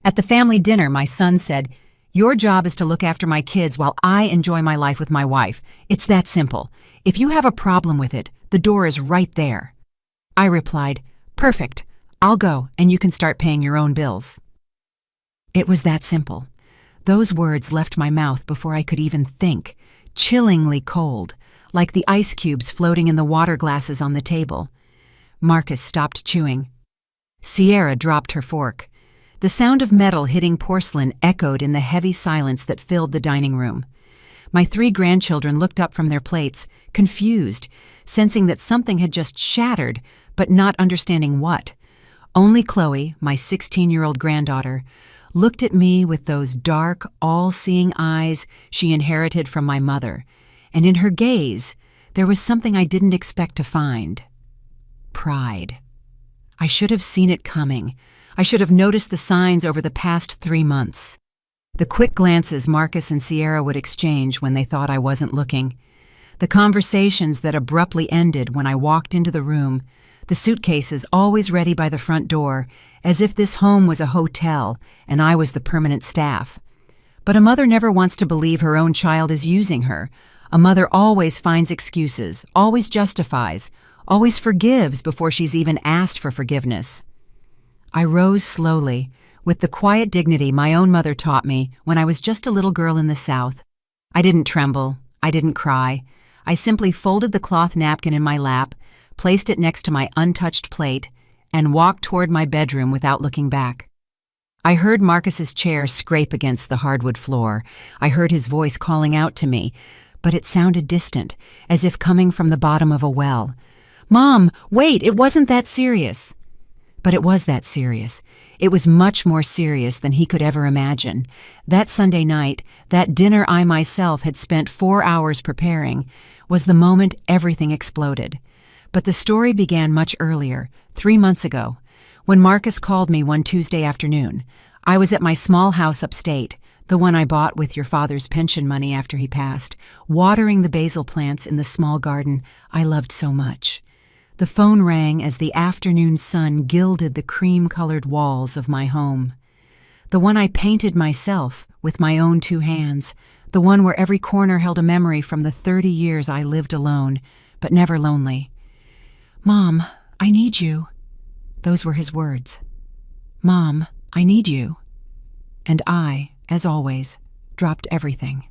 At the family dinner, my son said, "Your job is to look after my kids while I enjoy my life with my wife. It's that simple. If you have a problem with it, the door is right there." I replied, "Perfect. I'll go, and you can start paying your own bills." It was that simple. Those words left my mouth before I could even think, chillingly cold, like the ice cubes floating in the water glasses on the table. Marcus stopped chewing. Sierra dropped her fork. The sound of metal hitting porcelain echoed in the heavy silence that filled the dining room. My 3 grandchildren looked up from their plates, confused, sensing that something had just shattered, but not understanding what. Only Chloe, my 16-year-old granddaughter, looked at me with those dark, all-seeing eyes she inherited from my mother, and in her gaze, there was something I didn't expect to find. Pride. I should have seen it coming. I should have noticed the signs over the past 3 months. The quick glances Marcus and Sierra would exchange when they thought I wasn't looking. The conversations that abruptly ended when I walked into the room. The suitcases always ready by the front door, as if this home was a hotel and I was the permanent staff. But a mother never wants to believe her own child is using her. A mother always finds excuses, always justifies, always forgives before she's even asked for forgiveness. I rose slowly, with the quiet dignity my own mother taught me when I was just a little girl in the South. I didn't tremble. I didn't cry. I simply folded the cloth napkin in my lap, placed it next to my untouched plate, and walked toward my bedroom without looking back. I heard Marcus's chair scrape against the hardwood floor. I heard his voice calling out to me, but it sounded distant, as if coming from the bottom of a well. "Mom, wait, it wasn't that serious." But it was that serious. It was much more serious than he could ever imagine. That Sunday night, that dinner I myself had spent 4 hours preparing, was the moment everything exploded. But the story began much earlier, 3 months ago, when Marcus called me one Tuesday afternoon. I was at my small house upstate, the one I bought with your father's pension money after he passed, watering the basil plants in the small garden I loved so much. The phone rang as the afternoon sun gilded the cream-colored walls of my home. The one I painted myself with my own 2 hands, the one where every corner held a memory from the 30 years I lived alone, but never lonely. "Mom, I need you." Those were his words. "Mom, I need you." And I, as always, dropped everything.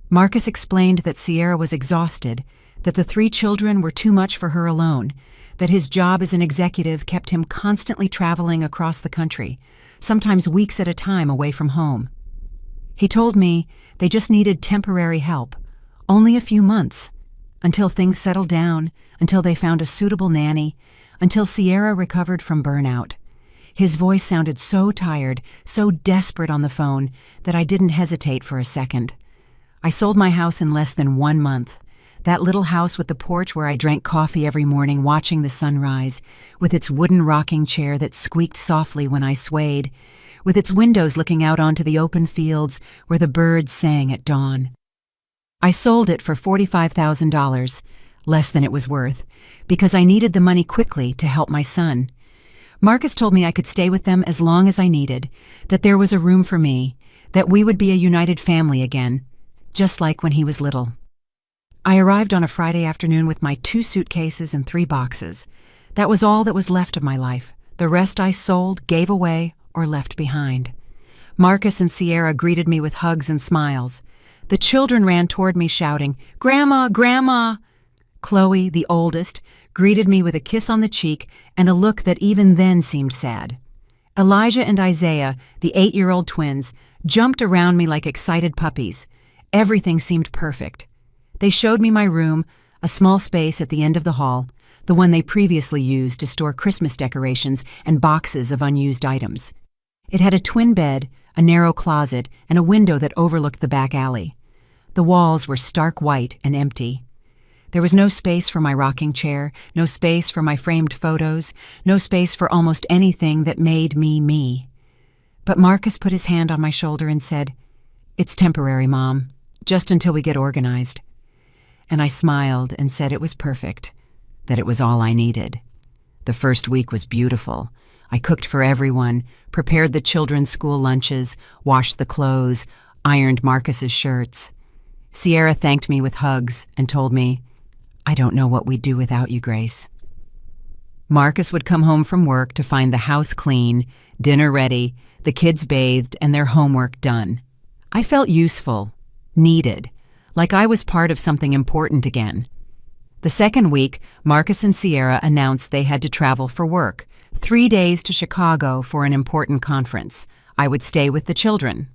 Marcus explained that Sierra was exhausted, that the 3 children were too much for her alone, that his job as an executive kept him constantly traveling across the country, sometimes weeks at a time away from home. He told me they just needed temporary help, only a few months, until things settled down, until they found a suitable nanny, until Sierra recovered from burnout. His voice sounded so tired, so desperate on the phone, that I didn't hesitate for a second. I sold my house in less than 1 month. That little house with the porch where I drank coffee every morning watching the sunrise, with its wooden rocking chair that squeaked softly when I swayed, with its windows looking out onto the open fields where the birds sang at dawn. I sold it for $45,000, less than it was worth, because I needed the money quickly to help my son. Marcus told me I could stay with them as long as I needed, that there was a room for me, that we would be a united family again, just like when he was little. I arrived on a Friday afternoon with my 2 suitcases and 3 boxes. That was all that was left of my life. The rest I sold, gave away, or left behind. Marcus and Sierra greeted me with hugs and smiles. The children ran toward me shouting, "Grandma, Grandma!" Chloe, the oldest, greeted me with a kiss on the cheek and a look that even then seemed sad. Elijah and Isaiah, the 8-year-old twins, jumped around me like excited puppies. Everything seemed perfect. They showed me my room, a small space at the end of the hall, the one they previously used to store Christmas decorations and boxes of unused items. It had a twin bed, a narrow closet, and a window that overlooked the back alley. The walls were stark white and empty. There was no space for my rocking chair, no space for my framed photos, no space for almost anything that made me me. But Marcus put his hand on my shoulder and said, "It's temporary, Mom, just until we get organized." And I smiled and said it was perfect, that it was all I needed. The first week was beautiful. I cooked for everyone, prepared the children's school lunches, washed the clothes, ironed Marcus's shirts. Sierra thanked me with hugs and told me, "I don't know what we'd do without you, Grace." Marcus would come home from work to find the house clean, dinner ready, the kids bathed, and their homework done. I felt useful, needed, like I was part of something important again. The second week, Marcus and Sierra announced they had to travel for work, 3 days to Chicago for an important conference. I would stay with the children.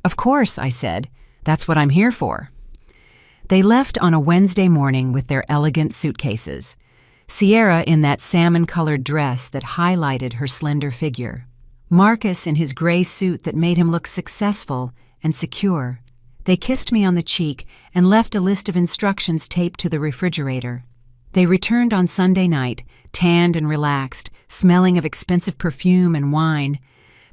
"Of course," I said. "That's what I'm here for." They left on a Wednesday morning with their elegant suitcases. Sierra in that salmon-colored dress that highlighted her slender figure. Marcus in his gray suit that made him look successful and secure. They kissed me on the cheek and left a list of instructions taped to the refrigerator. They returned on Sunday night, tanned and relaxed, smelling of expensive perfume and wine.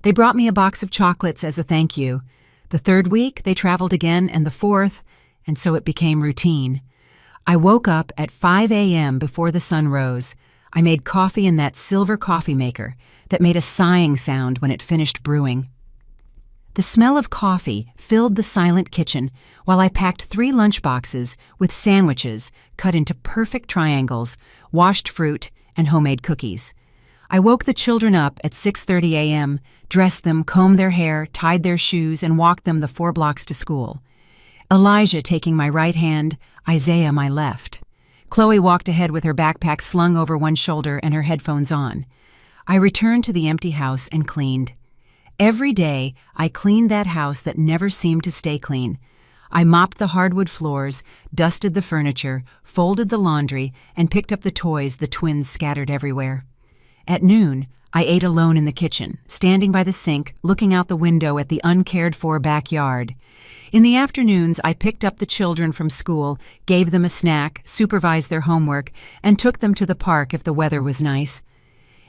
They brought me a box of chocolates as a thank you. The third week, they traveled again, and the fourth, and so it became routine. I woke up at 5 a.m. before the sun rose. I made coffee in that silver coffee maker that made a sighing sound when it finished brewing. The smell of coffee filled the silent kitchen while I packed 3 lunchboxes with sandwiches cut into perfect triangles, washed fruit, and homemade cookies. I woke the children up at 6:30 a.m., dressed them, combed their hair, tied their shoes, and walked them the 4 blocks to school. Elijah taking my right hand, Isaiah my left. Chloe walked ahead with her backpack slung over one shoulder and her headphones on. I returned to the empty house and cleaned. Every day, I cleaned that house that never seemed to stay clean. I mopped the hardwood floors, dusted the furniture, folded the laundry, and picked up the toys the twins scattered everywhere. At noon, I ate alone in the kitchen, standing by the sink, looking out the window at the uncared-for backyard. In the afternoons, I picked up the children from school, gave them a snack, supervised their homework, and took them to the park if the weather was nice.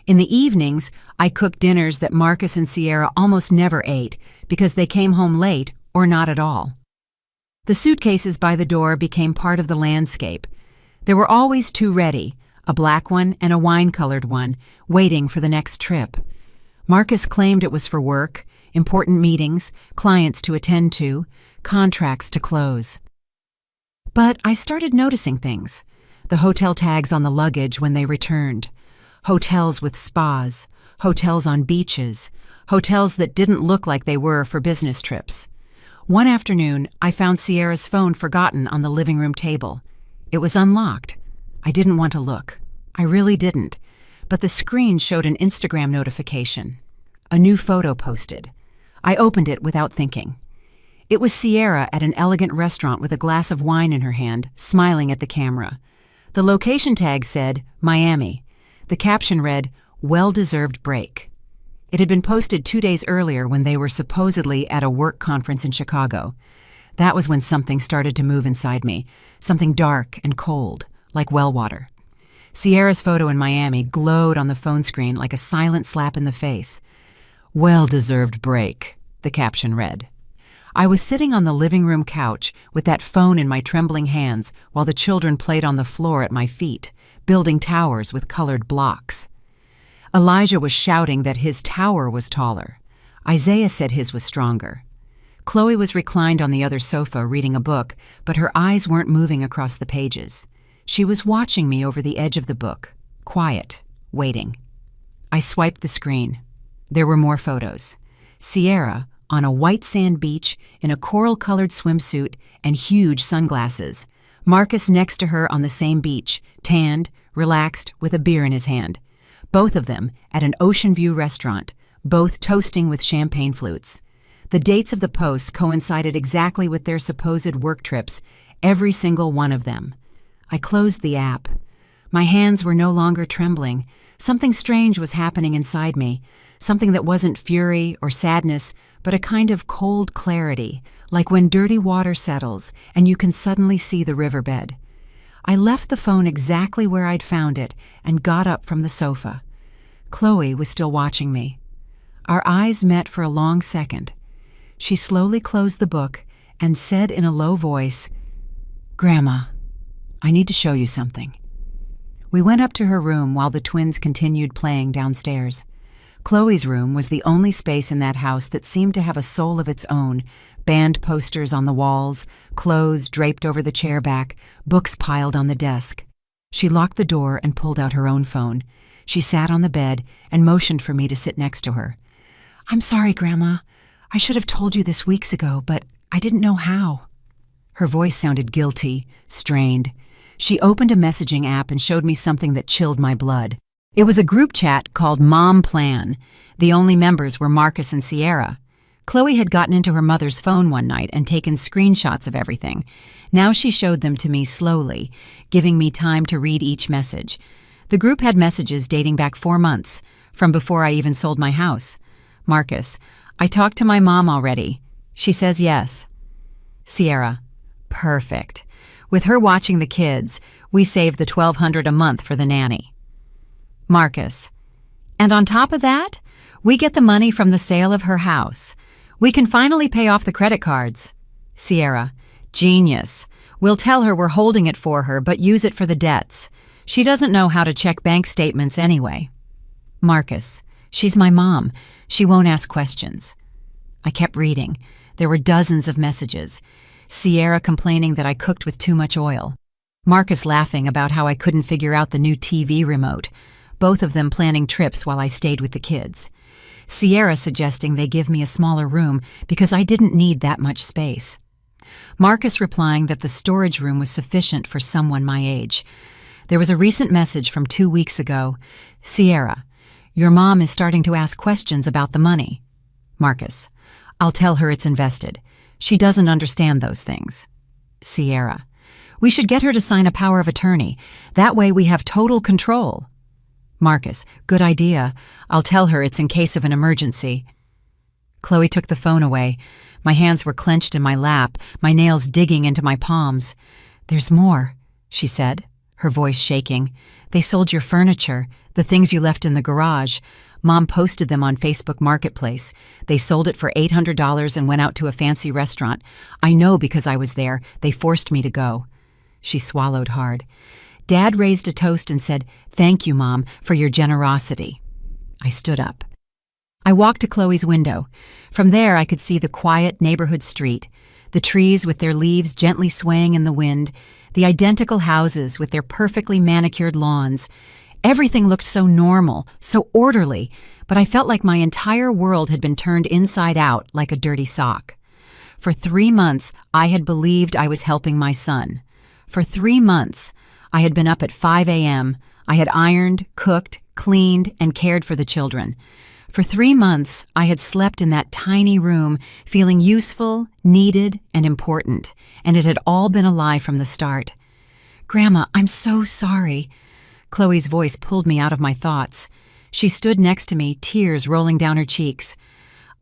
In the evenings, I cooked dinners that Marcus and Sierra almost never ate because they came home late or not at all. The suitcases by the door became part of the landscape. There were always 2 ready, a black one and a wine-colored one, waiting for the next trip. Marcus claimed it was for work, important meetings, clients to attend to, contracts to close. But I started noticing things. The hotel tags on the luggage when they returned. Hotels with spas, hotels on beaches, hotels that didn't look like they were for business trips. One afternoon, I found Sierra's phone forgotten on the living room table. It was unlocked. I didn't want to look. I really didn't. But the screen showed an Instagram notification. A new photo posted. I opened it without thinking. It was Sierra at an elegant restaurant with a glass of wine in her hand, smiling at the camera. The location tag said, Miami. The caption read, "Well-deserved break." It had been posted 2 days earlier when they were supposedly at a work conference in Chicago. That was when something started to move inside me, something dark and cold, like well water. Sierra's photo in Miami glowed on the phone screen like a silent slap in the face. "Well-deserved break," the caption read. I was sitting on the living room couch with that phone in my trembling hands while the children played on the floor at my feet, building towers with colored blocks. Elijah was shouting that his tower was taller. Isaiah said his was stronger. Chloe was reclined on the other sofa reading a book, but her eyes weren't moving across the pages. She was watching me over the edge of the book, quiet, waiting. I swiped the screen. There were more photos. Sierra, on a white sand beach, in a coral-colored swimsuit and huge sunglasses. Marcus next to her on the same beach, tanned, relaxed, with a beer in his hand. Both of them at an ocean view restaurant, both toasting with champagne flutes. The dates of the posts coincided exactly with their supposed work trips, every single one of them. I closed the app. My hands were no longer trembling. Something strange was happening inside me, something that wasn't fury or sadness, but a kind of cold clarity, like when dirty water settles and you can suddenly see the riverbed. I left the phone exactly where I'd found it and got up from the sofa. Chloe was still watching me. Our eyes met for a long second. She slowly closed the book and said in a low voice, "Grandma, I need to show you something." We went up to her room while the twins continued playing downstairs. Chloe's room was the only space in that house that seemed to have a soul of its own. Band posters on the walls, clothes draped over the chair back, books piled on the desk. She locked the door and pulled out her own phone. She sat on the bed and motioned for me to sit next to her. "I'm sorry, Grandma. I should have told you this weeks ago, but I didn't know how." Her voice sounded guilty, strained. She opened a messaging app and showed me something that chilled my blood. It was a group chat called Mom Plan. The only members were Marcus and Sierra. Chloe had gotten into her mother's phone one night and taken screenshots of everything. Now she showed them to me slowly, giving me time to read each message. The group had messages dating back 4 months, from before I even sold my house. Marcus: "I talked to my mom already. She says yes." Sierra: "Perfect. With her watching the kids, we saved the $1,200 a month for the nanny." Marcus: "And on top of that, we get the money from the sale of her house. We can finally pay off the credit cards." Sierra: "Genius. We'll tell her we're holding it for her but use it for the debts. She doesn't know how to check bank statements anyway." Marcus: "She's my mom. She won't ask questions." I kept reading. There were dozens of messages. Sierra complaining that I cooked with too much oil. Marcus laughing about how I couldn't figure out the new TV remote. Both of them planning trips while I stayed with the kids. Sierra suggesting they give me a smaller room because I didn't need that much space. Marcus replying that the storage room was sufficient for someone my age. There was a recent message from 2 weeks ago. Sierra: "Your mom is starting to ask questions about the money." Marcus: "I'll tell her it's invested. She doesn't understand those things." Sierra: "We should get her to sign a power of attorney. That way we have total control." Marcus: "Good idea. I'll tell her it's in case of an emergency." Chloe took the phone away. My hands were clenched in my lap, my nails digging into my palms. "There's more," she said, her voice shaking. "They sold your furniture, the things you left in the garage. Mom posted them on Facebook Marketplace. They sold it for $800 and went out to a fancy restaurant. I know because I was there. They forced me to go." She swallowed hard. Dad raised a toast and said, "Thank you, Mom, for your generosity." I stood up. I walked to Chloe's window. From there, I could see the quiet neighborhood street, the trees with their leaves gently swaying in the wind, the identical houses with their perfectly manicured lawns. Everything looked so normal, so orderly, but I felt like my entire world had been turned inside out like a dirty sock. For 3 months, I had believed I was helping my son. For 3 months, I had been up at 5 a.m. I had ironed, cooked, cleaned, and cared for the children. For 3 months, I had slept in that tiny room, feeling useful, needed, and important, and it had all been a lie from the start. "Grandma, I'm so sorry." Chloe's voice pulled me out of my thoughts. She stood next to me, tears rolling down her cheeks.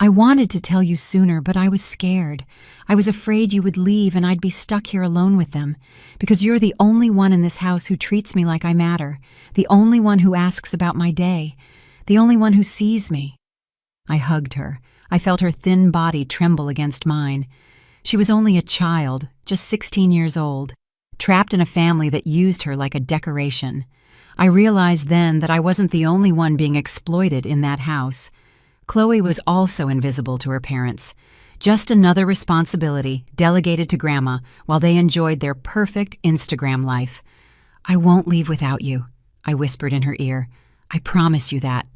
"I wanted to tell you sooner, but I was scared. I was afraid you would leave and I'd be stuck here alone with them, because you're the only one in this house who treats me like I matter, the only one who asks about my day, the only one who sees me." I hugged her. I felt her thin body tremble against mine. She was only a child, just 16 years old, trapped in a family that used her like a decoration. I realized then that I wasn't the only one being exploited in that house. Chloe was also invisible to her parents. Just another responsibility delegated to Grandma while they enjoyed their perfect Instagram life. "I won't leave without you," I whispered in her ear. "I promise you that."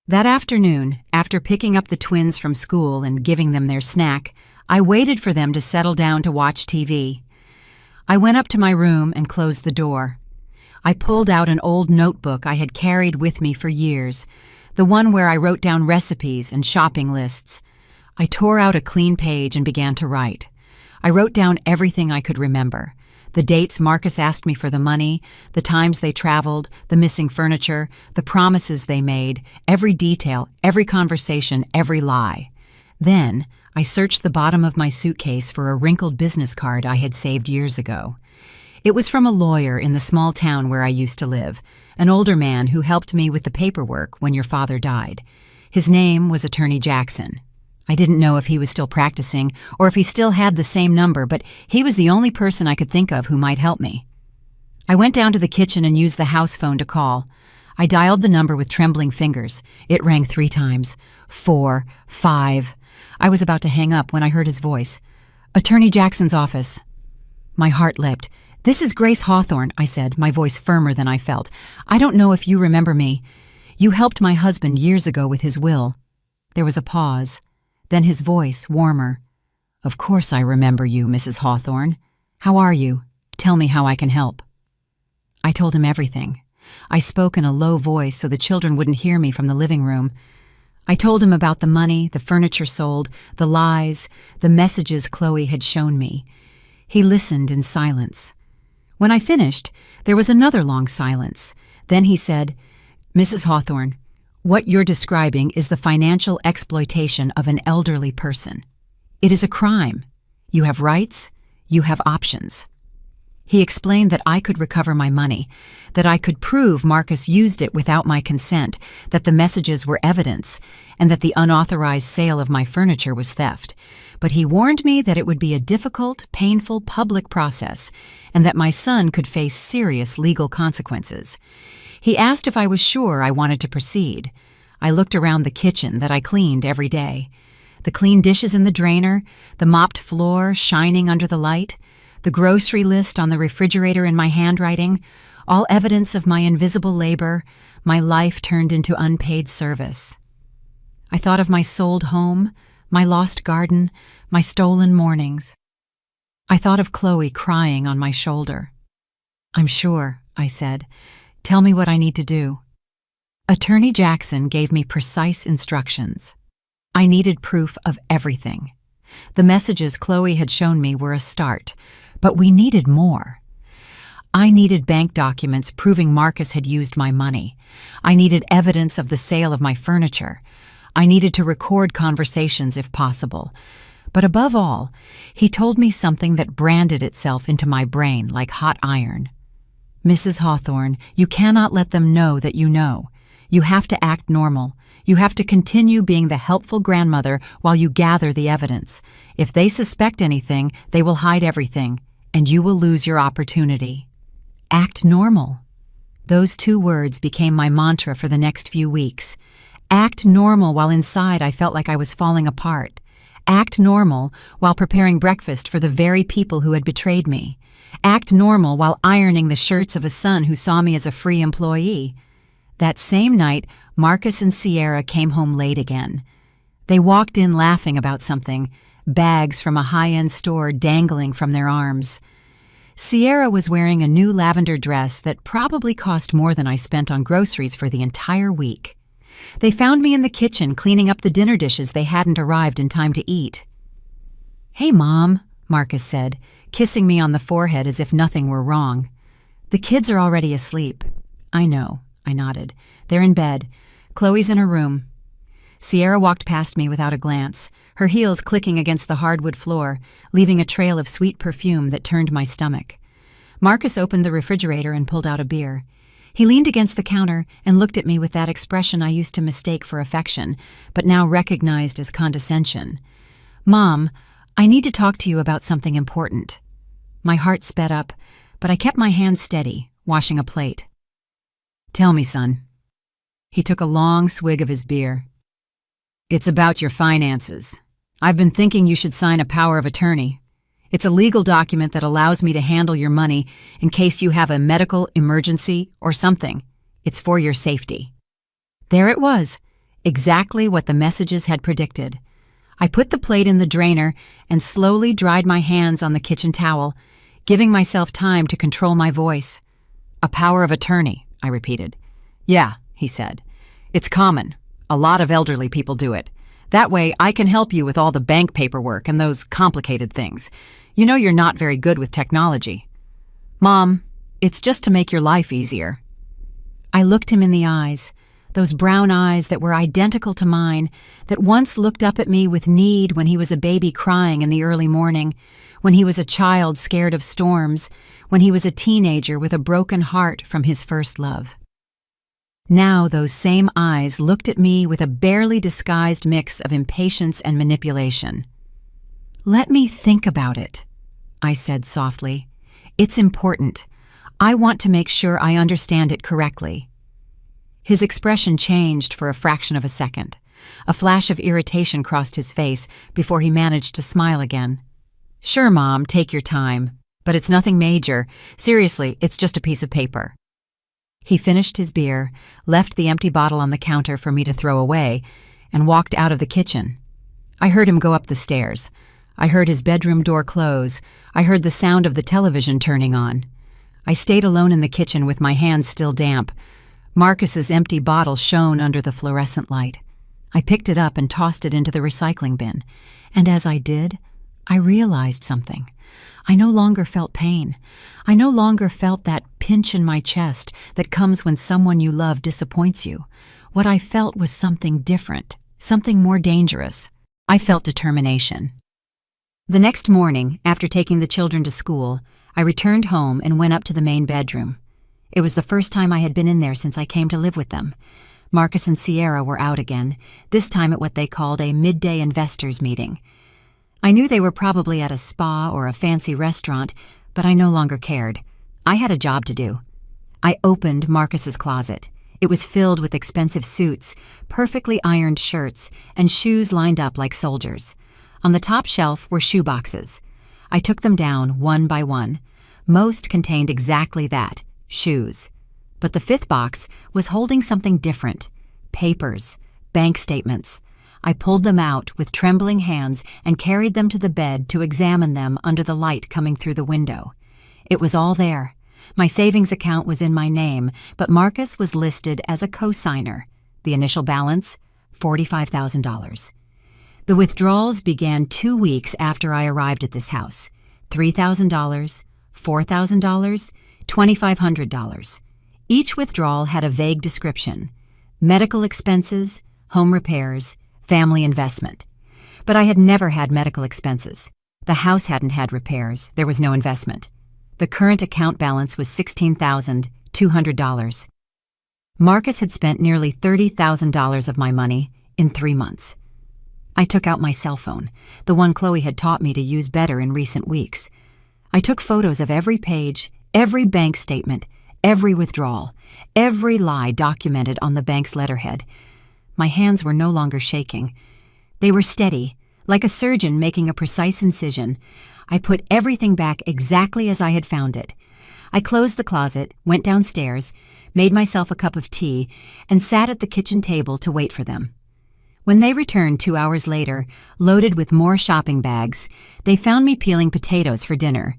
That afternoon, after picking up the twins from school and giving them their snack, I waited for them to settle down to watch TV. I went up to my room and closed the door. I pulled out an old notebook I had carried with me for years, the one where I wrote down recipes and shopping lists. I tore out a clean page and began to write. I wrote down everything I could remember: the dates Marcus asked me for the money, the times they traveled, the missing furniture, the promises they made, every detail, every conversation, every lie. Then, I searched the bottom of my suitcase for a wrinkled business card I had saved years ago. It was from a lawyer in the small town where I used to live, an older man who helped me with the paperwork when your father died. His name was Attorney Jackson. I didn't know if he was still practicing or if he still had the same number, but he was the only person I could think of who might help me. I went down to the kitchen and used the house phone to call. I dialed the number with trembling fingers. It rang 3 times. 4, 5. I was about to hang up when I heard his voice. "Attorney Jackson's office." My heart leapt. "This is Grace Hawthorne," I said, my voice firmer than I felt. "I don't know if you remember me. You helped my husband years ago with his will." There was a pause. Then his voice, warmer. "Of course I remember you, Mrs. Hawthorne. How are you? Tell me how I can help." I told him everything. I spoke in a low voice so the children wouldn't hear me from the living room. I told him about the money, the furniture sold, the lies, the messages Chloe had shown me. He listened in silence. When I finished, there was another long silence. Then he said, "Mrs. Hawthorne, what you're describing is the financial exploitation of an elderly person. It is a crime. You have rights, you have options." He explained that I could recover my money, that I could prove Marcus used it without my consent, that the messages were evidence, and that the unauthorized sale of my furniture was theft. But he warned me that it would be a difficult, painful public process, and that my son could face serious legal consequences. He asked if I was sure I wanted to proceed. I looked around the kitchen that I cleaned every day. The clean dishes in the drainer, the mopped floor shining under the light, the grocery list on the refrigerator in my handwriting, all evidence of my invisible labor, my life turned into unpaid service. I thought of my sold home, my lost garden, my stolen mornings. I thought of Chloe crying on my shoulder. "I'm sure," I said. "Tell me what I need to do." Attorney Jackson gave me precise instructions. I needed proof of everything. The messages Chloe had shown me were a start, but we needed more. I needed bank documents proving Marcus had used my money. I needed evidence of the sale of my furniture. I needed to record conversations if possible. But above all, he told me something that branded itself into my brain like hot iron. "Mrs. Hawthorne, you cannot let them know that you know. You have to act normal. You have to continue being the helpful grandmother while you gather the evidence. If they suspect anything, they will hide everything, and you will lose your opportunity. Act normal." Those 2 words became my mantra for the next few weeks. Act normal while inside I felt like I was falling apart. Act normal while preparing breakfast for the very people who had betrayed me. Act normal while ironing the shirts of a son who saw me as a free employee. That same night, Marcus and Sierra came home late again. They walked in laughing about something, bags from a high-end store dangling from their arms. Sierra was wearing a new lavender dress that probably cost more than I spent on groceries for the entire week. They found me in the kitchen cleaning up the dinner dishes they hadn't arrived in time to eat. "Hey, Mom," Marcus said, kissing me on the forehead as if nothing were wrong. "The kids are already asleep." "I know," I nodded. "They're in bed. Chloe's in her room." Sierra walked past me without a glance, her heels clicking against the hardwood floor, leaving a trail of sweet perfume that turned my stomach. Marcus opened the refrigerator and pulled out a beer. He leaned against the counter and looked at me with that expression I used to mistake for affection, but now recognized as condescension. "Mom, I need to talk to you about something important." My heart sped up, but I kept my hand steady, washing a plate. "Tell me, son." He took a long swig of his beer. "It's about your finances. I've been thinking you should sign a power of attorney. It's a legal document that allows me to handle your money in case you have a medical emergency or something. It's for your safety." There it was, exactly what the messages had predicted. I put the plate in the drainer and slowly dried my hands on the kitchen towel, giving myself time to control my voice. "A power of attorney," I repeated. "Yeah," he said. "It's common. A lot of elderly people do it. That way I can help you with all the bank paperwork and those complicated things. You know you're not very good with technology." "Mom, it's just to make your life easier." I looked him in the eyes, those brown eyes that were identical to mine, that once looked up at me with need when he was a baby crying in the early morning, when he was a child scared of storms, when he was a teenager with a broken heart from his first love. Now those same eyes looked at me with a barely disguised mix of impatience and manipulation. "Let me think about it," I said softly. "It's important. I want to make sure I understand it correctly." His expression changed for a fraction of a second. A flash of irritation crossed his face before he managed to smile again. "Sure, Mom, take your time. But it's nothing major. Seriously, it's just a piece of paper." He finished his beer, left the empty bottle on the counter for me to throw away, and walked out of the kitchen. I heard him go up the stairs. I heard his bedroom door close. I heard the sound of the television turning on. I stayed alone in the kitchen with my hands still damp. Marcus's empty bottle shone under the fluorescent light. I picked it up and tossed it into the recycling bin. And as I did, I realized something. I no longer felt pain. I no longer felt that pinch in my chest that comes when someone you love disappoints you. What I felt was something different, something more dangerous. I felt determination. The next morning, after taking the children to school, I returned home and went up to the main bedroom. It was the first time I had been in there since I came to live with them. Marcus and Sierra were out again, this time at what they called a midday investors meeting. I knew they were probably at a spa or a fancy restaurant, but I no longer cared. I had a job to do. I opened Marcus's closet. It was filled with expensive suits, perfectly ironed shirts, and shoes lined up like soldiers. On the top shelf were shoe boxes. I took them down one by one. Most contained exactly that, shoes. But the fifth box was holding something different. Papers, bank statements. I pulled them out with trembling hands and carried them to the bed to examine them under the light coming through the window. It was all there. My savings account was in my name, but Marcus was listed as a co-signer. The initial balance, $45,000. The withdrawals began 2 weeks after I arrived at this house. $3,000, $4,000, $2,500. Each withdrawal had a vague description: medical expenses, home repairs, family investment. But I had never had medical expenses. The house hadn't had repairs. There was no investment. The current account balance was $16,200. Marcus had spent nearly $30,000 of my money in 3 months. I took out my cell phone, the one Chloe had taught me to use better in recent weeks. I took photos of every page, every bank statement, every withdrawal, every lie documented on the bank's letterhead. My hands were no longer shaking. They were steady, like a surgeon making a precise incision. I put everything back exactly as I had found it. I closed the closet, went downstairs, made myself a cup of tea, and sat at the kitchen table to wait for them. When they returned 2 hours later, loaded with more shopping bags, they found me peeling potatoes for dinner.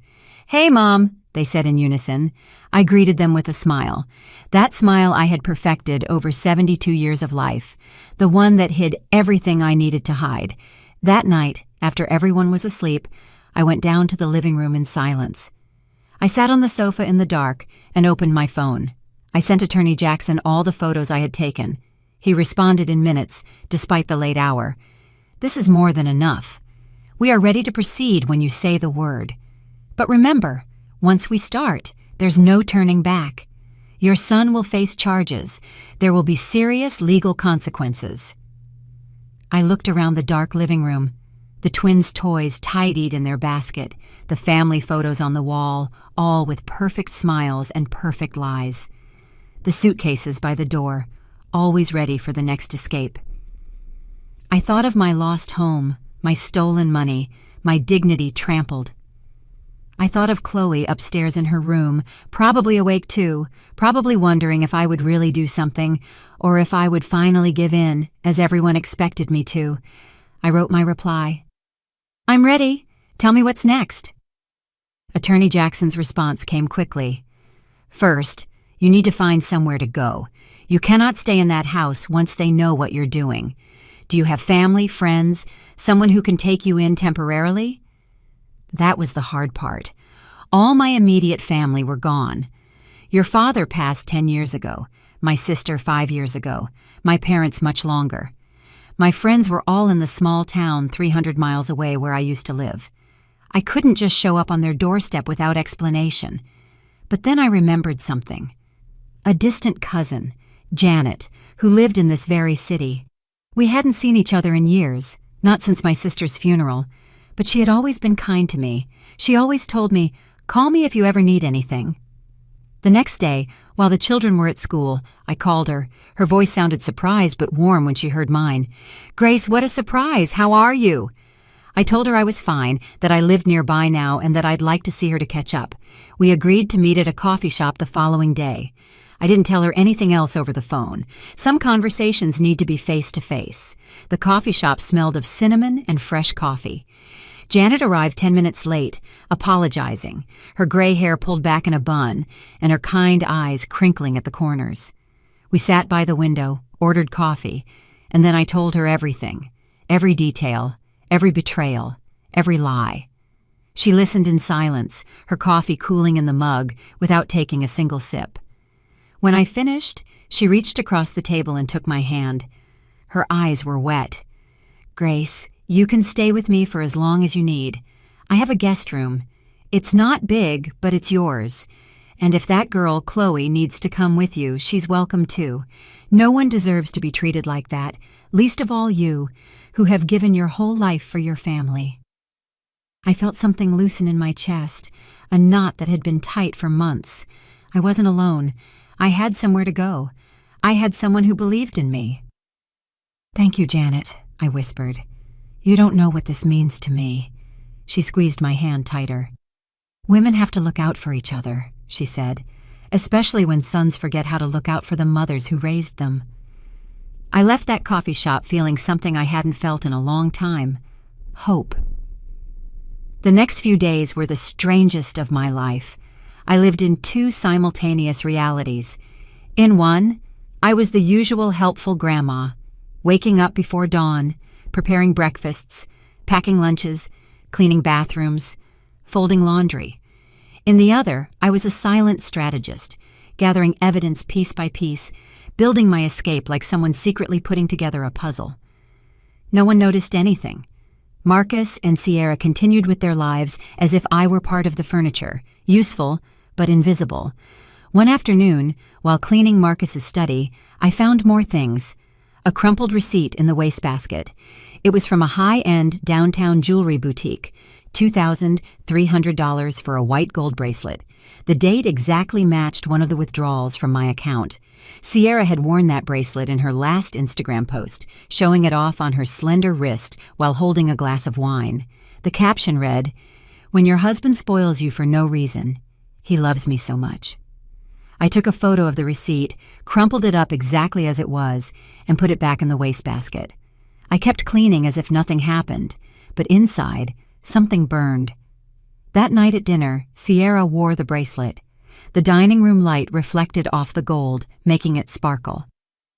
"Hey, Mom," they said in unison. I greeted them with a smile. That smile I had perfected over 72 years of life, the one that hid everything I needed to hide. That night, after everyone was asleep, I went down to the living room in silence. I sat on the sofa in the dark and opened my phone. I sent Attorney Jackson all the photos I had taken. He responded in minutes, despite the late hour. "This is more than enough. We are ready to proceed when you say the word. But remember, once we start, there's no turning back. Your son will face charges. There will be serious legal consequences." I looked around the dark living room. The twins' toys tidied in their basket, the family photos on the wall, all with perfect smiles and perfect lies. The suitcases by the door, always ready for the next escape. I thought of my lost home, my stolen money, my dignity trampled. I thought of Chloe upstairs in her room, probably awake too, probably wondering if I would really do something, or if I would finally give in, as everyone expected me to. I wrote my reply. "I'm ready. Tell me what's next." Attorney Jackson's response came quickly. "First, you need to find somewhere to go. You cannot stay in that house once they know what you're doing. Do you have family, friends, someone who can take you in temporarily?" That was the hard part. All my immediate family were gone. Your father passed 10 years ago, my sister 5 years ago, my parents much longer. My friends were all in the small town 300 miles away where I used to live. I couldn't just show up on their doorstep without explanation. But then I remembered something. A distant cousin, Janet, who lived in this very city. We hadn't seen each other in years, not since my sister's funeral, but she had always been kind to me. She always told me, "Call me if you ever need anything." The next day, while the children were at school, I called her. Her voice sounded surprised but warm when she heard mine. "Grace, what a surprise! How are you?" I told her I was fine, that I lived nearby now, and that I'd like to see her to catch up. We agreed to meet at a coffee shop the following day. I didn't tell her anything else over the phone. Some conversations need to be face-to-face. The coffee shop smelled of cinnamon and fresh coffee. Janet arrived 10 minutes late, apologizing, her gray hair pulled back in a bun, and her kind eyes crinkling at the corners. We sat by the window, ordered coffee, and then I told her everything, every detail, every betrayal, every lie. She listened in silence, her coffee cooling in the mug, without taking a single sip. When I finished, she reached across the table and took my hand. Her eyes were wet. "Grace, you can stay with me for as long as you need. I have a guest room. It's not big, but it's yours. And if that girl, Chloe, needs to come with you, she's welcome too. No one deserves to be treated like that, least of all you, who have given your whole life for your family." I felt something loosen in my chest, a knot that had been tight for months. I wasn't alone. I had somewhere to go. I had someone who believed in me. "Thank you, Janet," I whispered. "You don't know what this means to me." She squeezed my hand tighter. "Women have to look out for each other," she said, "especially when sons forget how to look out for the mothers who raised them." I left that coffee shop feeling something I hadn't felt in a long time: hope. The next few days were the strangest of my life. I lived in two simultaneous realities. In one, I was the usual helpful grandma, waking up before dawn, preparing breakfasts, packing lunches, cleaning bathrooms, folding laundry. In the other, I was a silent strategist, gathering evidence piece by piece, building my escape like someone secretly putting together a puzzle. No one noticed anything. Marcus and Sierra continued with their lives as if I were part of the furniture, useful but invisible. One afternoon, while cleaning Marcus's study, I found more things. A crumpled receipt in the wastebasket. It was from a high-end downtown jewelry boutique, $2,300 for a white gold bracelet. The date exactly matched one of the withdrawals from my account. Sierra had worn that bracelet in her last Instagram post, showing it off on her slender wrist while holding a glass of wine. The caption read, "When your husband spoils you for no reason, he loves me so much." I took a photo of the receipt, crumpled it up exactly as it was, and put it back in the wastebasket. I kept cleaning as if nothing happened, but inside, something burned. That night at dinner, Sierra wore the bracelet. The dining room light reflected off the gold, making it sparkle.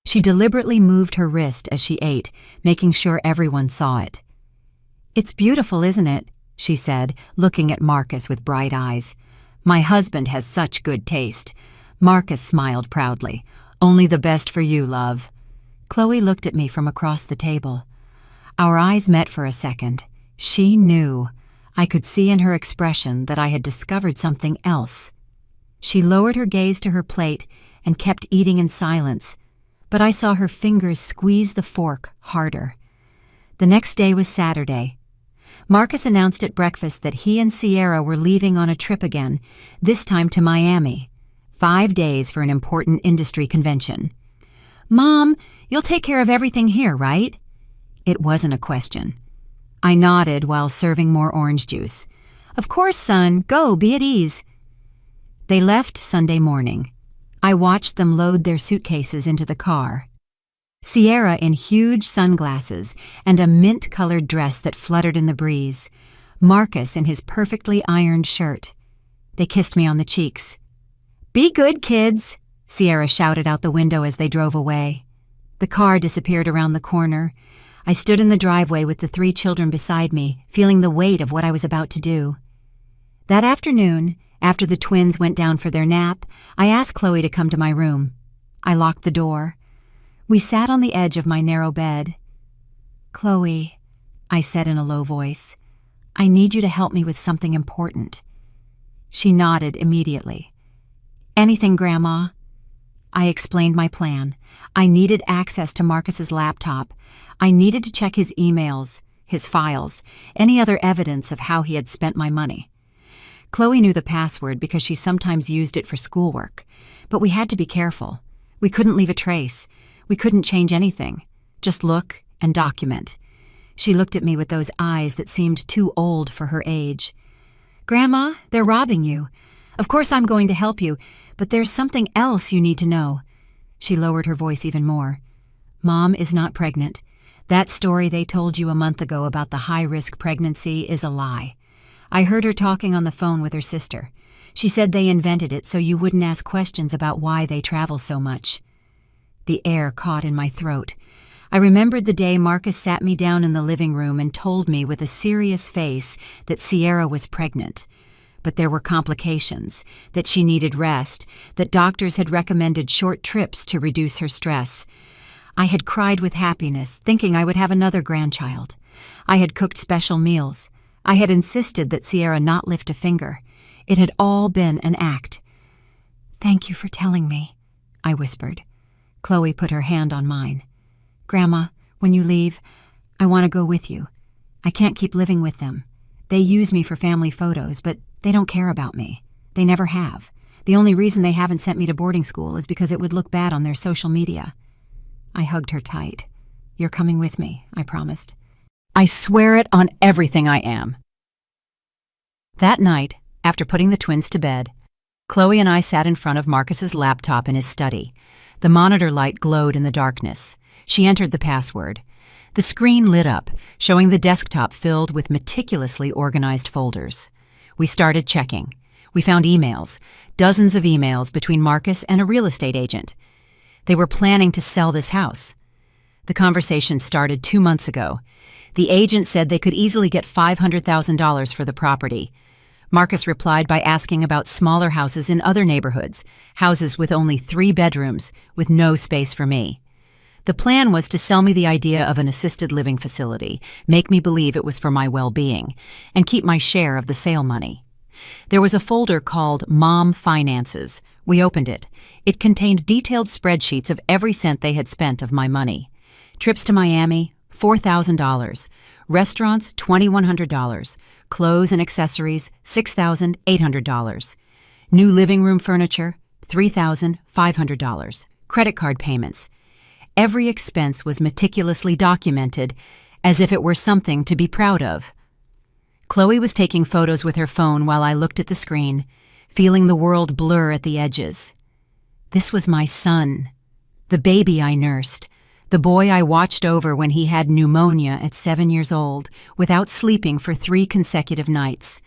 She deliberately moved her wrist as she ate, making sure everyone saw it. "It's beautiful, isn't it?" she said, looking at Marcus with bright eyes. "My husband has such good taste." Marcus smiled proudly. "Only the best for you, love." Chloe looked at me from across the table. Our eyes met for a second. She knew. I could see in her expression that I had discovered something else. She lowered her gaze to her plate and kept eating in silence, but I saw her fingers squeeze the fork harder. The next day was Saturday. Marcus announced at breakfast that he and Sierra were leaving on a trip again, this time to Miami. 5 days for an important industry convention. "Mom, you'll take care of everything here, right?" It wasn't a question. I nodded while serving more orange juice. "Of course, son. Go, be at ease." They left Sunday morning. I watched them load their suitcases into the car. Sierra in huge sunglasses and a mint-colored dress that fluttered in the breeze. Marcus in his perfectly ironed shirt. They kissed me on the cheeks. "Be good, kids," Sierra shouted out the window as they drove away. The car disappeared around the corner. I stood in the driveway with the 3 children beside me, feeling the weight of what I was about to do. That afternoon, after the twins went down for their nap, I asked Chloe to come to my room. I locked the door. We sat on the edge of my narrow bed. "Chloe," I said in a low voice, "I need you to help me with something important." She nodded immediately. "Anything, Grandma?" I explained my plan. I needed access to Marcus's laptop. I needed to check his emails, his files, any other evidence of how he had spent my money. Chloe knew the password because she sometimes used it for schoolwork, but we had to be careful. We couldn't leave a trace. We couldn't change anything. Just look and document. She looked at me with those eyes that seemed too old for her age. "Grandma, they're robbing you. Of course I'm going to help you, but there's something else you need to know." She lowered her voice even more. "Mom is not pregnant. That story they told you a month ago about the high-risk pregnancy is a lie. I heard her talking on the phone with her sister. She said they invented it so you wouldn't ask questions about why they travel so much." The air caught in my throat. I remembered the day Marcus sat me down in the living room and told me with a serious face that Sierra was pregnant. But there were complications, that she needed rest, that doctors had recommended short trips to reduce her stress. I had cried with happiness, thinking I would have another grandchild. I had cooked special meals. I had insisted that Sierra not lift a finger. It had all been an act. "Thank you for telling me," I whispered. Chloe put her hand on mine. "Grandma, when you leave, I want to go with you. I can't keep living with them. They use me for family photos, but they don't care about me. They never have. The only reason they haven't sent me to boarding school is because it would look bad on their social media." I hugged her tight. "You're coming with me," I promised. "I swear it on everything I am." That night, after putting the twins to bed, Chloe and I sat in front of Marcus's laptop in his study. The monitor light glowed in the darkness. She entered the password. The screen lit up, showing the desktop filled with meticulously organized folders. We started checking. We found emails, dozens of emails between Marcus and a real estate agent. They were planning to sell this house. The conversation started 2 months ago. The agent said they could easily get $500,000 for the property. Marcus replied by asking about smaller houses in other neighborhoods, houses with only 3 bedrooms, with no space for me. The plan was to sell me the idea of an assisted living facility, make me believe it was for my well-being, and keep my share of the sale money. There was a folder called Mom Finances. We opened it. It contained detailed spreadsheets of every cent they had spent of my money. Trips to Miami, $4,000. Restaurants, $2,100. Clothes and accessories, $6,800. New living room furniture, $3,500. Credit card payments. Every expense was meticulously documented, as if it were something to be proud of. Chloe was taking photos with her phone while I looked at the screen, feeling the world blur at the edges. This was my son, the baby I nursed, the boy I watched over when he had pneumonia at 7 years old, without sleeping for 3 consecutive nights,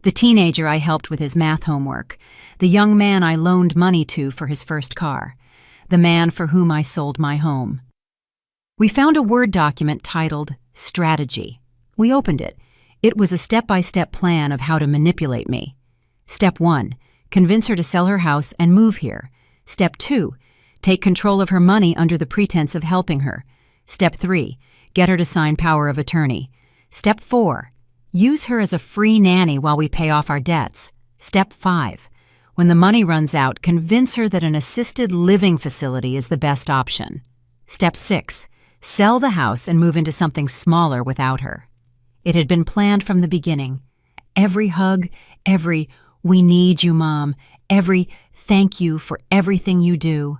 the teenager I helped with his math homework, the young man I loaned money to for his first car, the man for whom I sold my home. We found a Word document titled Strategy. We opened it. It was a step-by-step plan of how to manipulate me. Step 1, convince her to sell her house and move here. Step 2, take control of her money under the pretense of helping her. Step 3, get her to sign power of attorney. Step 4, use her as a free nanny while we pay off our debts. Step 5, when the money runs out, convince her that an assisted living facility is the best option. Step 6, sell the house and move into something smaller without her. It had been planned from the beginning. Every hug, every "we need you, Mom," every "thank you for everything you do."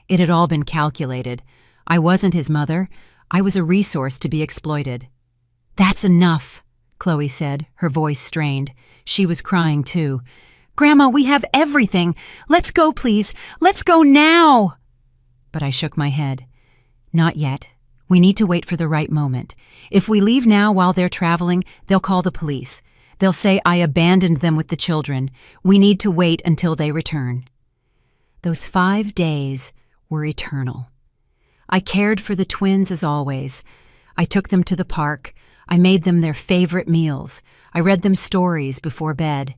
It had all been calculated. I wasn't his mother. I was a resource to be exploited. "That's enough," Chloe said, her voice strained. She was crying too. "Grandma, we have everything. Let's go, please. Let's go now." But I shook my head. "Not yet. We need to wait for the right moment. If we leave now while they're traveling, they'll call the police. They'll say I abandoned them with the children. We need to wait until they return." Those 5 days were eternal. I cared for the twins as always. I took them to the park. I made them their favorite meals. I read them stories before bed.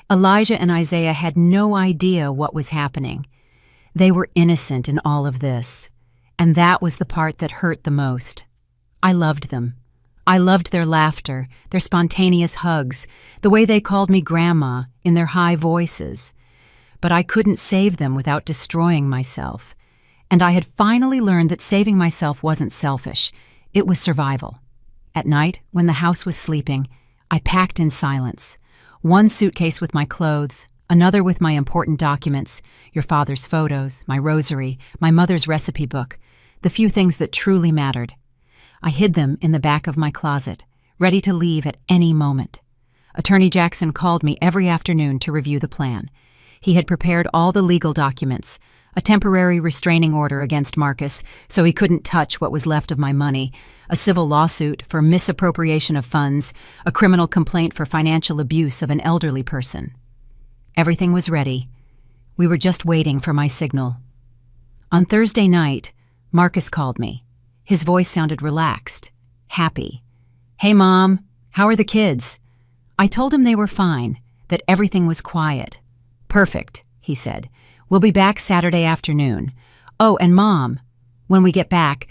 Elijah and Isaiah had no idea what was happening. They were innocent in all of this. And that was the part that hurt the most. I loved them. I loved their laughter, their spontaneous hugs, the way they called me Grandma in their high voices. But I couldn't save them without destroying myself. And I had finally learned that saving myself wasn't selfish. It was survival. At night, when the house was sleeping, I packed in silence. One suitcase with my clothes, another with my important documents, your father's photos, my rosary, my mother's recipe book, the few things that truly mattered. I hid them in the back of my closet, ready to leave at any moment. Attorney Jackson called me every afternoon to review the plan. He had prepared all the legal documents, a temporary restraining order against Marcus so he couldn't touch what was left of my money, a civil lawsuit for misappropriation of funds, a criminal complaint for financial abuse of an elderly person. Everything was ready. We were just waiting for my signal. On Thursday night, Marcus called me. His voice sounded relaxed, happy. "Hey, Mom, how are the kids?" I told him they were fine, that everything was quiet. "Perfect," he said. "We'll be back Saturday afternoon. Oh, and Mom, when we get back,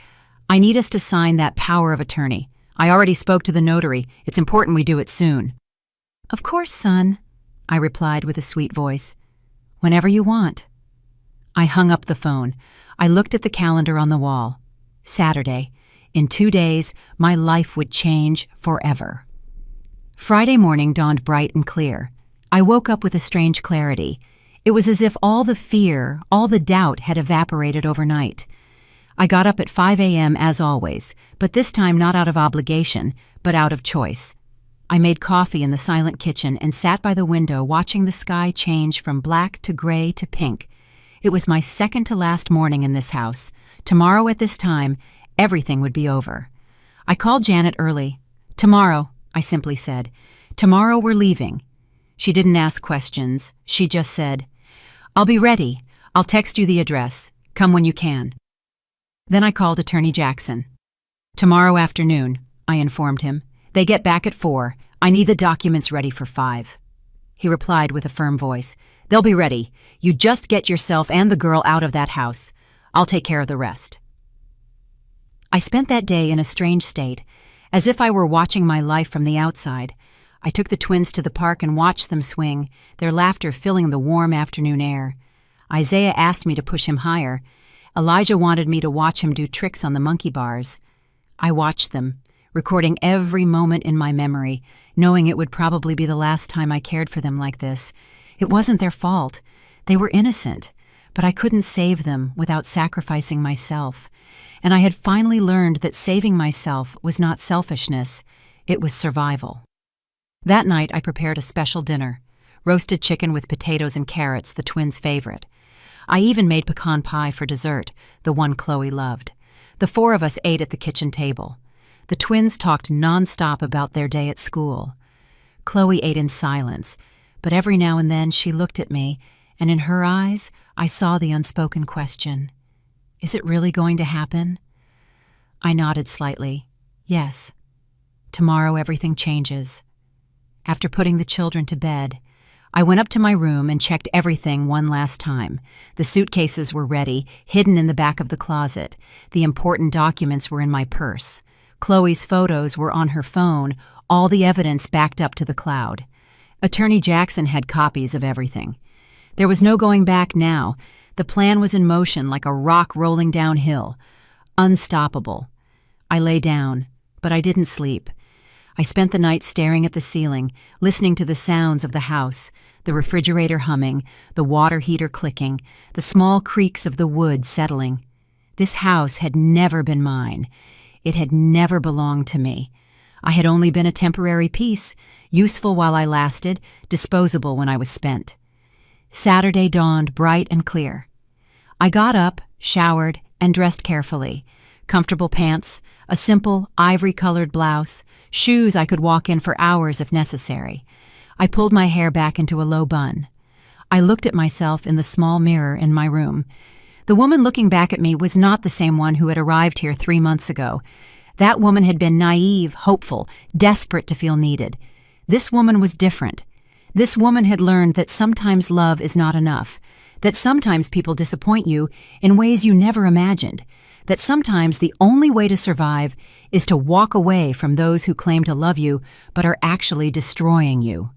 I need us to sign that power of attorney. I already spoke to the notary. It's important we do it soon." "Of course, son," I replied with a sweet voice. "Whenever you want." I hung up the phone. I looked at the calendar on the wall. Saturday. In 2 days, my life would change forever. Friday morning dawned bright and clear. I woke up with a strange clarity. It was as if all the fear, all the doubt had evaporated overnight. I got up at 5 a.m. as always, but this time not out of obligation, but out of choice. I made coffee in the silent kitchen and sat by the window watching the sky change from black to gray to pink. It was my second to last morning in this house. Tomorrow at this time, everything would be over. I called Janet early. "Tomorrow," I simply said. "Tomorrow we're leaving." She didn't ask questions. She just said, "I'll be ready. I'll text you the address. Come when you can." Then I called Attorney Jackson. "Tomorrow afternoon," I informed him. "They get back at 4. I need the documents ready for 5. He replied with a firm voice, "They'll be ready. You just get yourself and the girl out of that house. I'll take care of the rest." I spent that day in a strange state, as if I were watching my life from the outside. I took the twins to the park and watched them swing, their laughter filling the warm afternoon air. Isaiah asked me to push him higher. Elijah wanted me to watch him do tricks on the monkey bars. I watched them, recording every moment in my memory, knowing it would probably be the last time I cared for them like this. It wasn't their fault. They were innocent, but I couldn't save them without sacrificing myself. And I had finally learned that saving myself was not selfishness, it was survival. That night I prepared a special dinner, roasted chicken with potatoes and carrots, the twins' favorite. I even made pecan pie for dessert, the one Chloe loved. The 4 of us ate at the kitchen table. The twins talked nonstop about their day at school. Chloe ate in silence, but every now and then she looked at me, and in her eyes I saw the unspoken question. "Is it really going to happen?" I nodded slightly. "Yes. Tomorrow everything changes." After putting the children to bed, I went up to my room and checked everything one last time. The suitcases were ready, hidden in the back of the closet. The important documents were in my purse. Chloe's photos were on her phone, all the evidence backed up to the cloud. Attorney Jackson had copies of everything. There was no going back now. The plan was in motion like a rock rolling downhill. Unstoppable. I lay down, but I didn't sleep. I spent the night staring at the ceiling, listening to the sounds of the house, the refrigerator humming, the water heater clicking, the small creaks of the wood settling. This house had never been mine. It had never belonged to me. I had only been a temporary piece, useful while I lasted, disposable when I was spent. Saturday dawned bright and clear. I got up, showered, and dressed carefully. Comfortable pants, a simple ivory-colored blouse, shoes I could walk in for hours if necessary. I pulled my hair back into a low bun. I looked at myself in the small mirror in my room. The woman looking back at me was not the same one who had arrived here 3 months ago. That woman had been naive, hopeful, desperate to feel needed. This woman was different. This woman had learned that sometimes love is not enough, that sometimes people disappoint you in ways you never imagined, that sometimes the only way to survive is to walk away from those who claim to love you but are actually destroying you.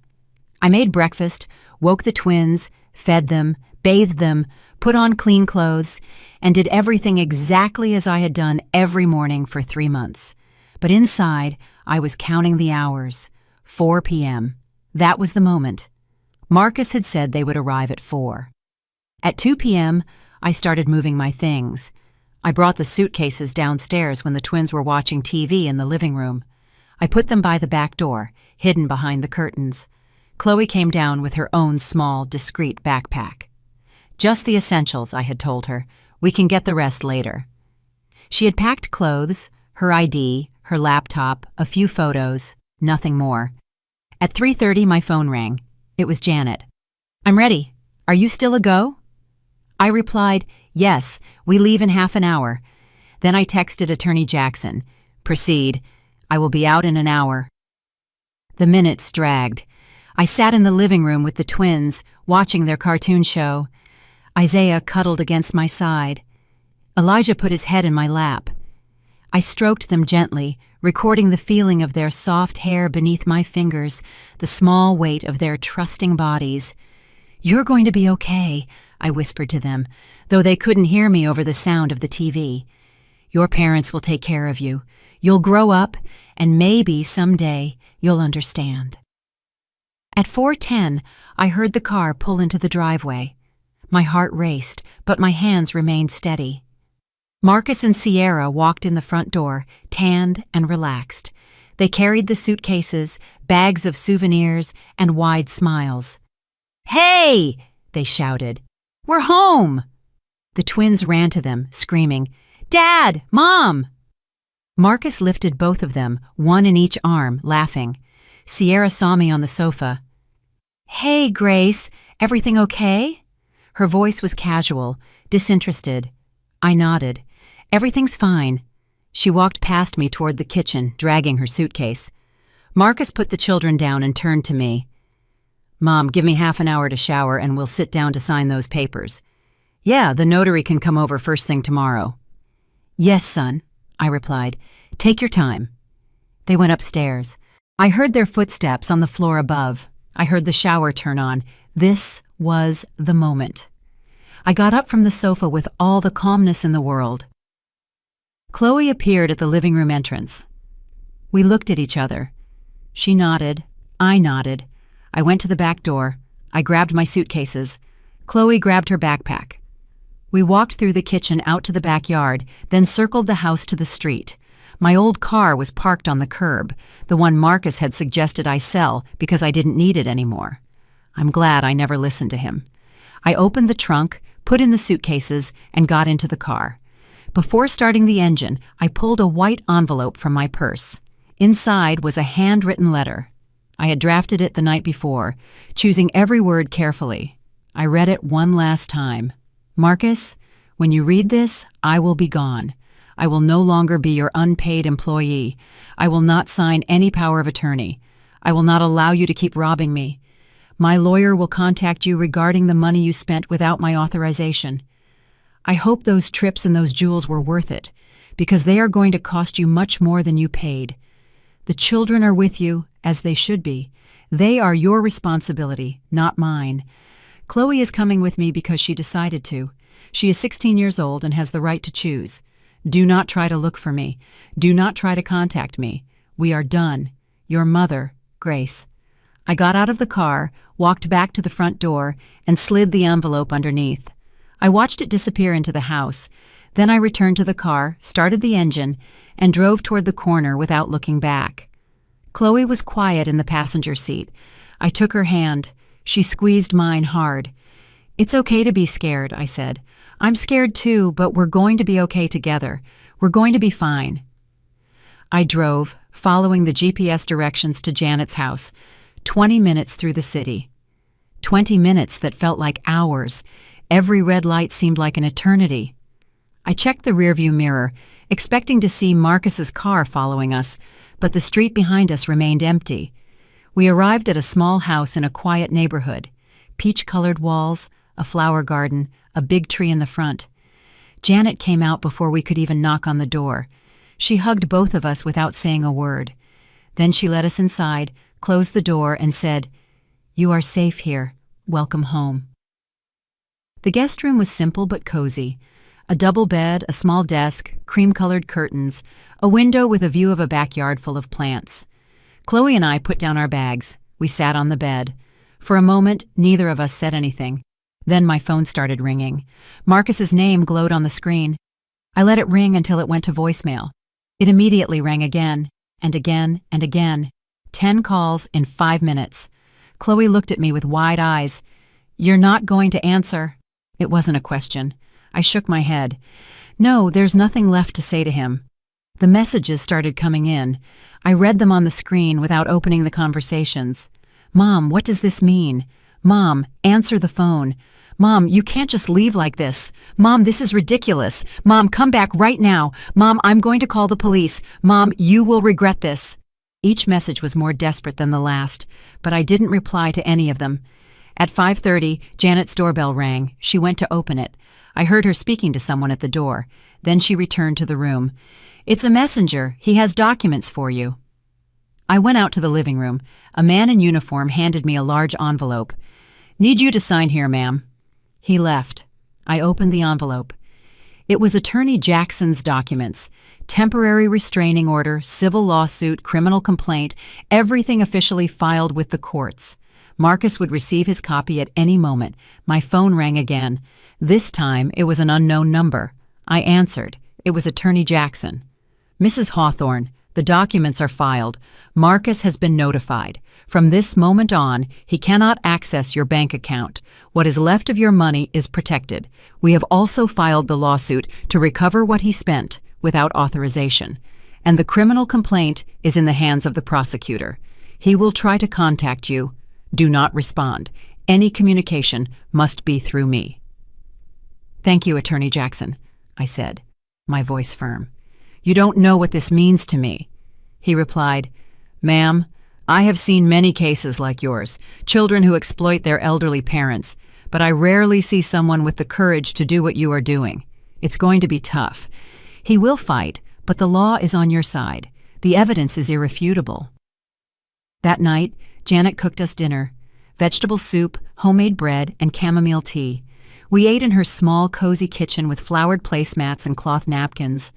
I made breakfast, woke the twins, fed them, bathed them, put on clean clothes, and did everything exactly as I had done every morning for 3 months. But inside, I was counting the hours, 4 p.m. That was the moment. Marcus had said they would arrive at 4. At 2 p.m., I started moving my things. I brought the suitcases downstairs when the twins were watching TV in the living room. I put them by the back door, hidden behind the curtains. Chloe came down with her own small, discreet backpack. Just the essentials, I had told her. We can get the rest later. She had packed clothes, her ID, her laptop, a few photos, nothing more. At 3:30, my phone rang. It was Janet. "I'm ready. Are you still a go?" I replied, "Yes, we leave in half an hour." Then I texted Attorney Jackson, "Proceed. I will be out in an hour." The minutes dragged. I sat in the living room with the twins, watching their cartoon show. Isaiah cuddled against my side. Elijah put his head in my lap. I stroked them gently, recording the feeling of their soft hair beneath my fingers, the small weight of their trusting bodies. "You're going to be okay," I whispered to them, though they couldn't hear me over the sound of the TV. "Your parents will take care of you. You'll grow up, and maybe someday you'll understand." At 4:10, I heard the car pull into the driveway. My heart raced, but my hands remained steady. Marcus and Sierra walked in the front door, tanned and relaxed. They carried the suitcases, bags of souvenirs, and wide smiles. "Hey!" they shouted. "We're home!" The twins ran to them, screaming, "Dad! Mom!" Marcus lifted both of them, one in each arm, laughing. Sierra saw me on the sofa. "Hey, Grace, everything okay?" Her voice was casual, disinterested. I nodded. "Everything's fine." She walked past me toward the kitchen, dragging her suitcase. Marcus put the children down and turned to me. "Mom, give me half an hour to shower and we'll sit down to sign those papers." "Yeah, the notary can come over first thing tomorrow." "Yes, son," I replied. "Take your time." They went upstairs. I heard their footsteps on the floor above. I heard the shower turn on. This was the moment. I got up from the sofa with all the calmness in the world. Chloe appeared at the living room entrance. We looked at each other. She nodded. I nodded. I went to the back door. I grabbed my suitcases. Chloe grabbed her backpack. We walked through the kitchen out to the backyard, then circled the house to the street. My old car was parked on the curb, the one Marcus had suggested I sell because I didn't need it anymore. I'm glad I never listened to him. I opened the trunk, put in the suitcases, and got into the car. Before starting the engine, I pulled a white envelope from my purse. Inside was a handwritten letter. I had drafted it the night before, choosing every word carefully. I read it one last time. "Marcus, when you read this, I will be gone. I will no longer be your unpaid employee. I will not sign any power of attorney. I will not allow you to keep robbing me. My lawyer will contact you regarding the money you spent without my authorization. I hope those trips and those jewels were worth it, because they are going to cost you much more than you paid. The children are with you, as they should be. They are your responsibility, not mine. Chloe is coming with me because she decided to. She is 16 years old and has the right to choose. Do not try to look for me. Do not try to contact me. We are done. Your mother, Grace." I got out of the car, walked back to the front door, and slid the envelope underneath. I watched it disappear into the house. Then I returned to the car, started the engine, and drove toward the corner without looking back. Chloe was quiet in the passenger seat. I took her hand. She squeezed mine hard. "It's okay to be scared," I said. "I'm scared too, but we're going to be okay together. We're going to be fine." I drove, following the GPS directions to Janet's house, 20 minutes through the city. 20 minutes that felt like hours. Every red light seemed like an eternity. I checked the rearview mirror, expecting to see Marcus's car following us, but the street behind us remained empty. We arrived at a small house in a quiet neighborhood. Peach-colored walls, a flower garden, a big tree in the front. Janet came out before we could even knock on the door. She hugged both of us without saying a word. Then she let us inside, closed the door, and said, "You are safe here. Welcome home." The guest room was simple but cozy. A double bed, a small desk, cream-colored curtains, a window with a view of a backyard full of plants. Chloe and I put down our bags. We sat on the bed. For a moment, neither of us said anything. Then my phone started ringing. Marcus's name glowed on the screen. I let it ring until it went to voicemail. It immediately rang again, and again, and again. 10 calls in 5 minutes. Chloe looked at me with wide eyes. "You're not going to answer?" It wasn't a question. I shook my head. No, there's nothing left to say to him. The messages started coming in. I read them on the screen without opening the conversations. "Mom, what does this mean? Mom, answer the phone. Mom, you can't just leave like this. Mom, this is ridiculous. Mom, come back right now. Mom, I'm going to call the police. Mom, you will regret this." Each message was more desperate than the last, but I didn't reply to any of them. At 5:30, Janet's doorbell rang. She went to open it. I heard her speaking to someone at the door. Then she returned to the room. "It's a messenger. He has documents for you." I went out to the living room. A man in uniform handed me a large envelope. "Need you to sign here, ma'am." He left. I opened the envelope. It was Attorney Jackson's documents. Temporary restraining order, civil lawsuit, criminal complaint, everything officially filed with the courts. Marcus would receive his copy at any moment. My phone rang again. This time, it was an unknown number. I answered. It was Attorney Jackson. "Mrs. Hawthorne, the documents are filed. Marcus has been notified. From this moment on, he cannot access your bank account. What is left of your money is protected. We have also filed the lawsuit to recover what he spent without authorization. And the criminal complaint is in the hands of the prosecutor. He will try to contact you. Do not respond. Any communication must be through me." "Thank you, Attorney Jackson," I said, my voice firm. "You don't know what this means to me." He replied, "Ma'am, I have seen many cases like yours, children who exploit their elderly parents, but I rarely see someone with the courage to do what you are doing. It's going to be tough. He will fight, but the law is on your side. The evidence is irrefutable." That night, Janet cooked us dinner: vegetable soup, homemade bread, and chamomile tea. We ate in her small, cozy kitchen with flowered placemats and cloth napkins.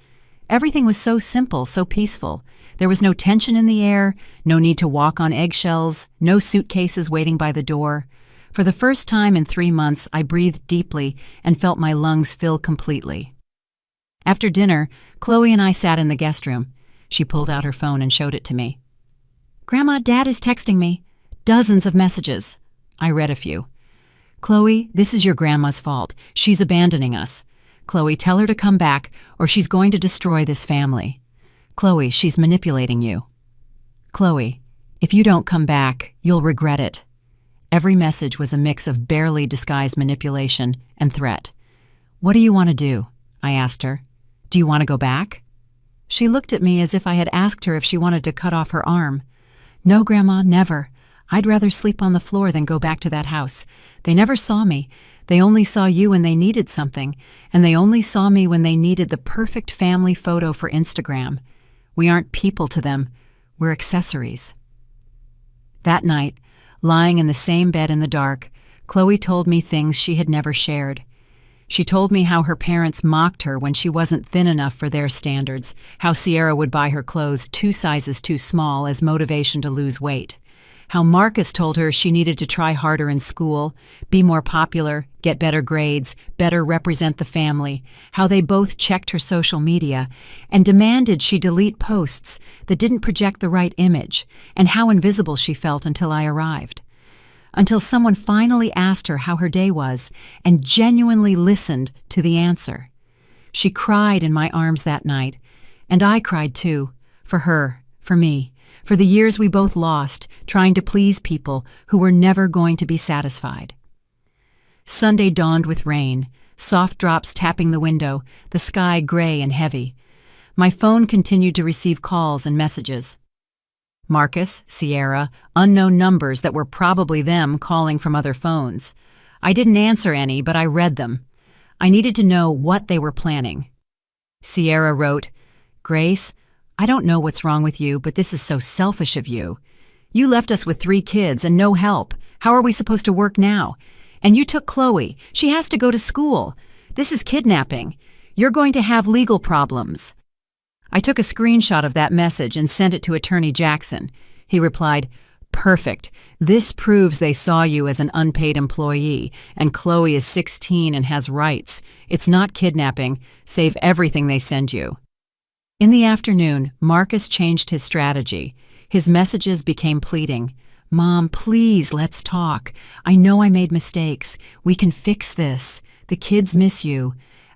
Everything was so simple, so peaceful. There was no tension in the air, no need to walk on eggshells, no suitcases waiting by the door. For the first time in 3 months, I breathed deeply and felt my lungs fill completely. After dinner, Chloe and I sat in the guest room. She pulled out her phone and showed it to me. "Grandma, Dad is texting me. Dozens of messages." I read a few. "Chloe, this is your grandma's fault. She's abandoning us. Chloe, tell her to come back, or she's going to destroy this family. Chloe, she's manipulating you. Chloe, if you don't come back, you'll regret it." Every message was a mix of barely disguised manipulation and threat. "What do you want to do?" I asked her. "Do you want to go back?" She looked at me as if I had asked her if she wanted to cut off her arm. "No, Grandma, never. I'd rather sleep on the floor than go back to that house. They never saw me. They only saw you when they needed something, and they only saw me when they needed the perfect family photo for Instagram. We aren't people to them. We're accessories." That night, lying in the same bed in the dark, Chloe told me things she had never shared. She told me how her parents mocked her when she wasn't thin enough for their standards, how Sierra would buy her clothes 2 sizes too small as motivation to lose weight, how Marcus told her she needed to try harder in school, be more popular, get better grades, better represent the family, how they both checked her social media and demanded she delete posts that didn't project the right image, and how invisible she felt until I arrived. Until someone finally asked her how her day was and genuinely listened to the answer. She cried in my arms that night, and I cried too, for her, for me, for the years we both lost trying to please people who were never going to be satisfied. Sunday dawned with rain, soft drops tapping the window, the sky gray and heavy. My phone continued to receive calls and messages. Marcus, Sierra, unknown numbers that were probably them calling from other phones. I didn't answer any, but I read them. I needed to know what they were planning. Sierra wrote, "Grace, I don't know what's wrong with you, but this is so selfish of you. You left us with 3 kids and no help. How are we supposed to work now? And you took Chloe. She has to go to school. This is kidnapping. You're going to have legal problems." I took a screenshot of that message and sent it to Attorney Jackson. He replied, "Perfect. This proves they saw you as an unpaid employee, and Chloe is 16 and has rights. It's not kidnapping. Save everything they send you." In the afternoon, Marcus changed his strategy. His messages became pleading. "Mom, please, let's talk. I know I made mistakes. We can fix this. The kids miss you.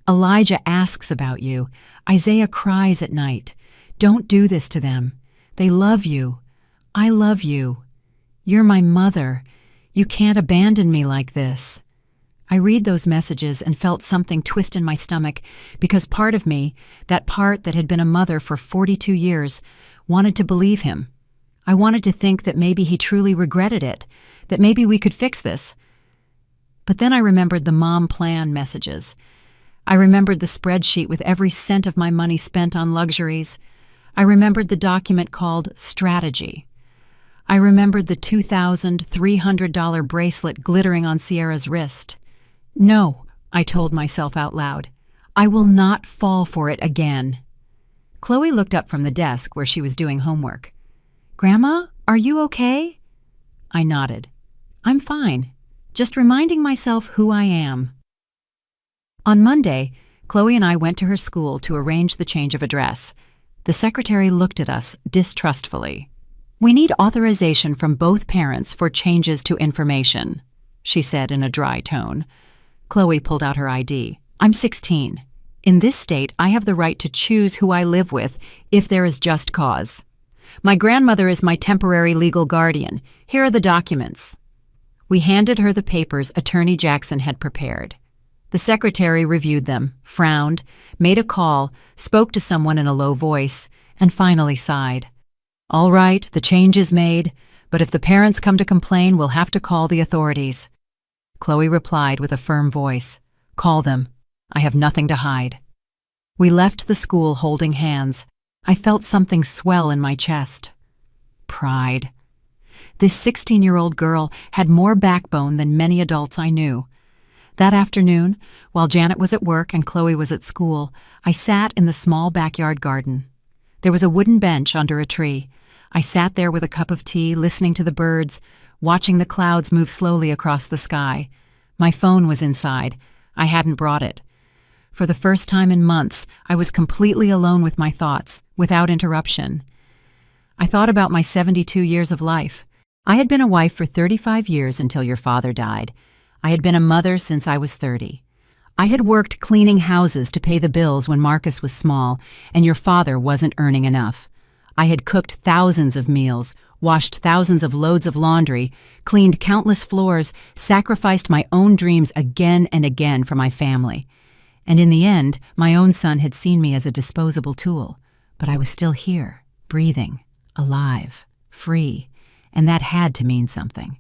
Elijah asks about you. Isaiah cries at night. Don't do this to them. They love you. I love you. You're my mother. You can't abandon me like this." I read those messages and felt something twist in my stomach because part of me, that part that had been a mother for 42 years, wanted to believe him. I wanted to think that maybe he truly regretted it, that maybe we could fix this. But then I remembered the mom plan messages. I remembered the spreadsheet with every cent of my money spent on luxuries. I remembered the document called Strategy. I remembered the $2,300 bracelet glittering on Sierra's wrist. No, I told myself out loud. I will not fall for it again. Chloe looked up from the desk where she was doing homework. "Grandma, are you okay?" I nodded. "I'm fine. Just reminding myself who I am." On Monday, Chloe and I went to her school to arrange the change of address. The secretary looked at us distrustfully. "We need authorization from both parents for changes to information," she said in a dry tone. Chloe pulled out her ID. "I'm 16. In this state, I have the right to choose who I live with if there is just cause. My grandmother is my temporary legal guardian. Here are the documents." We handed her the papers Attorney Jackson had prepared. The secretary reviewed them, frowned, made a call, spoke to someone in a low voice, and finally sighed. "All right, the change is made, but if the parents come to complain, we'll have to call the authorities." Chloe replied with a firm voice, "Call them. I have nothing to hide." We left the school holding hands. I felt something swell in my chest. Pride. This 16-year-old girl had more backbone than many adults I knew. That afternoon, while Janet was at work and Chloe was at school, I sat in the small backyard garden. There was a wooden bench under a tree. I sat there with a cup of tea, listening to the birds, watching the clouds move slowly across the sky. My phone was inside. I hadn't brought it. For the first time in months, I was completely alone with my thoughts, without interruption. I thought about my 72 years of life. I had been a wife for 35 years until your father died. I had been a mother since I was 30. I had worked cleaning houses to pay the bills when Marcus was small, and your father wasn't earning enough. I had cooked thousands of meals, washed thousands of loads of laundry, cleaned countless floors, sacrificed my own dreams again and again for my family. And in the end, my own son had seen me as a disposable tool. But I was still here, breathing, alive, free, and that had to mean something.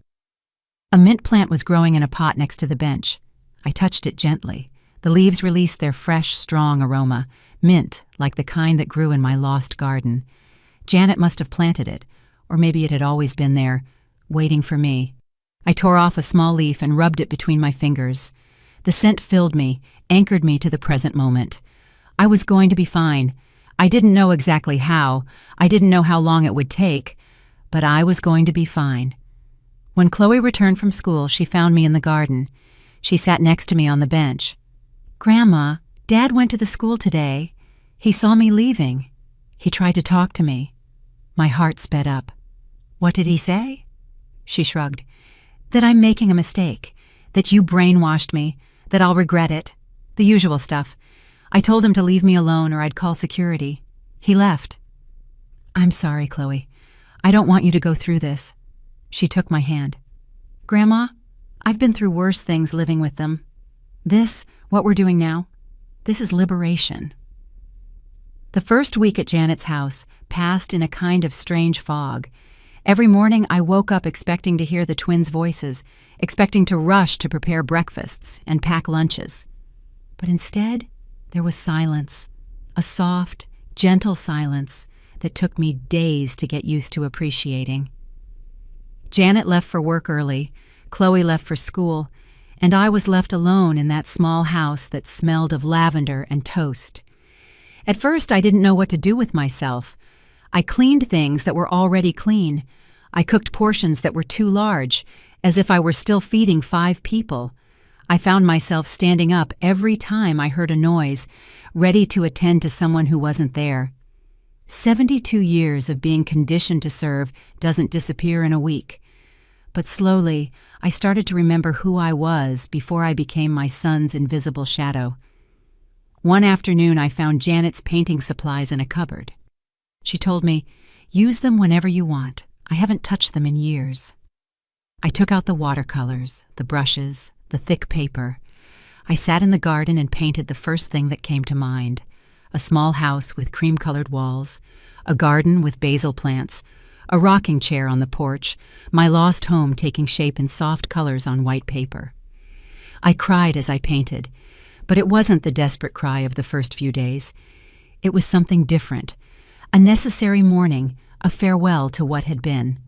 A mint plant was growing in a pot next to the bench. I touched it gently. The leaves released their fresh, strong aroma, mint, like the kind that grew in my lost garden. Janet must have planted it, or maybe it had always been there, waiting for me. I tore off a small leaf and rubbed it between my fingers. The scent filled me, anchored me to the present moment. I was going to be fine. I didn't know exactly how. I didn't know how long it would take, but I was going to be fine. When Chloe returned from school, she found me in the garden. She sat next to me on the bench. "Grandma, Dad went to the school today. He saw me leaving. He tried to talk to me." My heart sped up. "What did he say?" She shrugged. "That I'm making a mistake. That you brainwashed me. That I'll regret it. The usual stuff. I told him to leave me alone or I'd call security. He left." "I'm sorry, Chloe. I don't want you to go through this." She took my hand. "Grandma, I've been through worse things living with them. This, what we're doing now, this is liberation." The first week at Janet's house passed in a kind of strange fog. Every morning I woke up expecting to hear the twins' voices, expecting to rush to prepare breakfasts and pack lunches. But instead, there was silence, a soft, gentle silence that took me days to get used to appreciating. Janet left for work early, Chloe left for school, and I was left alone in that small house that smelled of lavender and toast. At first, I didn't know what to do with myself. I cleaned things that were already clean. I cooked portions that were too large, as if I were still feeding 5 people. I found myself standing up every time I heard a noise, ready to attend to someone who wasn't there. 72 years of being conditioned to serve doesn't disappear in a week. But slowly, I started to remember who I was before I became my son's invisible shadow. One afternoon, I found Janet's painting supplies in a cupboard. She told me, "Use them whenever you want. I haven't touched them in years." I took out the watercolors, the brushes, the thick paper. I sat in the garden and painted the first thing that came to mind: a small house with cream-colored walls, a garden with basil plants, a rocking chair on the porch, my lost home taking shape in soft colors on white paper. I cried as I painted, but it wasn't the desperate cry of the first few days. It was something different, a necessary mourning, a farewell to what had been.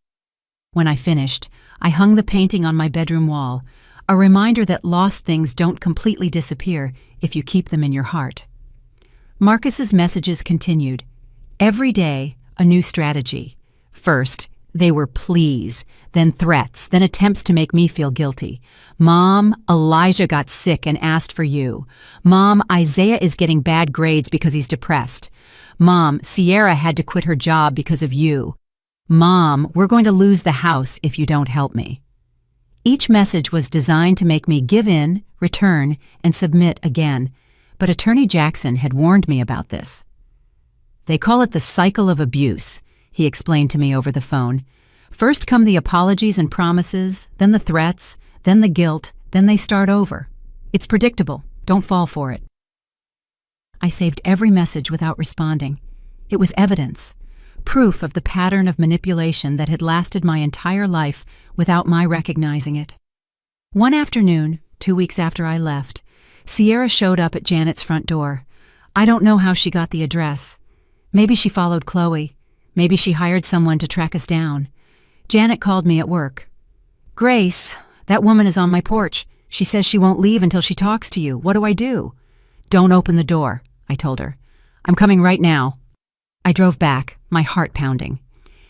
When I finished, I hung the painting on my bedroom wall, a reminder that lost things don't completely disappear if you keep them in your heart. Marcus's messages continued. Every day, a new strategy. First, they were pleas, then threats, then attempts to make me feel guilty. "Mom, Elijah got sick and asked for you. Mom, Isaiah is getting bad grades because he's depressed. Mom, Sierra had to quit her job because of you. Mom, we're going to lose the house if you don't help me." Each message was designed to make me give in, return, and submit again, but Attorney Jackson had warned me about this. "They call it the cycle of abuse," he explained to me over the phone. "First come the apologies and promises, then the threats, then the guilt, then they start over. It's predictable. Don't fall for it." I saved every message without responding. It was evidence, proof of the pattern of manipulation that had lasted my entire life without my recognizing it. One afternoon, 2 weeks after I left, Sierra showed up at Janet's front door. I don't know how she got the address. Maybe she followed Chloe. Maybe she hired someone to track us down. Janet called me at work. "Grace, that woman is on my porch. She says she won't leave until she talks to you. What do I do?" "Don't open the door," I told her. "I'm coming right now." I drove back, my heart pounding.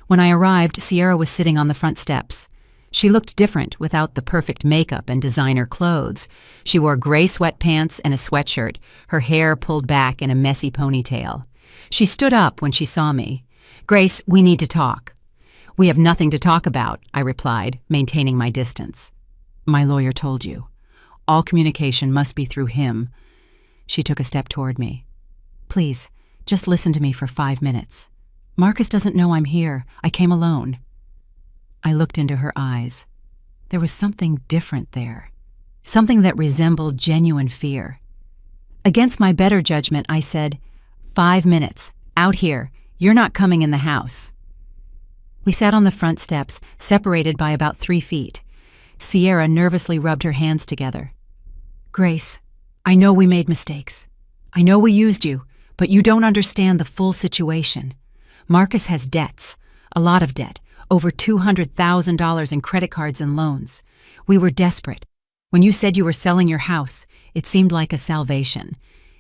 When I arrived, Sierra was sitting on the front steps. She looked different without the perfect makeup and designer clothes. She wore gray sweatpants and a sweatshirt, her hair pulled back in a messy ponytail. She stood up when she saw me. "Grace, we need to talk." "We have nothing to talk about," I replied, maintaining my distance. "My lawyer told you. All communication must be through him." She took a step toward me. "Please, just listen to me for 5 minutes. Marcus doesn't know I'm here. I came alone." I looked into her eyes. There was something different there, something that resembled genuine fear. Against my better judgment, I said, 5 minutes, out here. You're not coming in the house." We sat on the front steps, separated by about 3 feet. Sierra nervously rubbed her hands together. "Grace, I know we made mistakes. I know we used you, but you don't understand the full situation. Marcus has debts, a lot of debt, over $200,000 in credit cards and loans. We were desperate. When you said you were selling your house, it seemed like a salvation.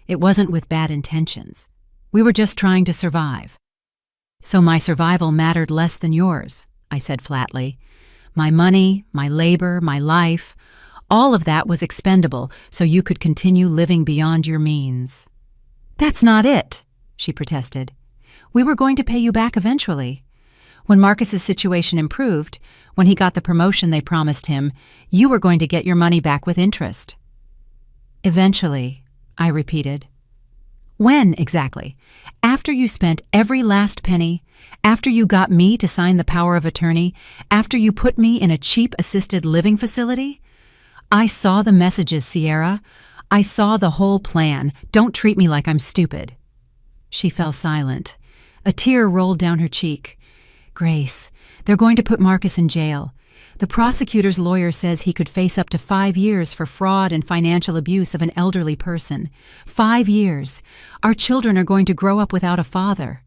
It wasn't with bad intentions. We were just trying to survive. So my survival mattered less than yours," I said flatly. "My money, my labor, my life, all of that was expendable so you could continue living beyond your means." "That's not it," she protested. "We were going to pay you back eventually. When Marcus's situation improved, when he got the promotion they promised him, you were going to get your money back with interest." "Eventually," I repeated. "When exactly? After you spent every last penny? After you got me to sign the power of attorney? After you put me in a cheap assisted living facility? I saw the messages, Sierra. I saw the whole plan. Don't treat me like I'm stupid." She fell silent. A tear rolled down her cheek. "Grace, they're going to put Marcus in jail. The prosecutor's lawyer says he could face up to 5 years for fraud and financial abuse of an elderly person. 5 years. Our children are going to grow up without a father."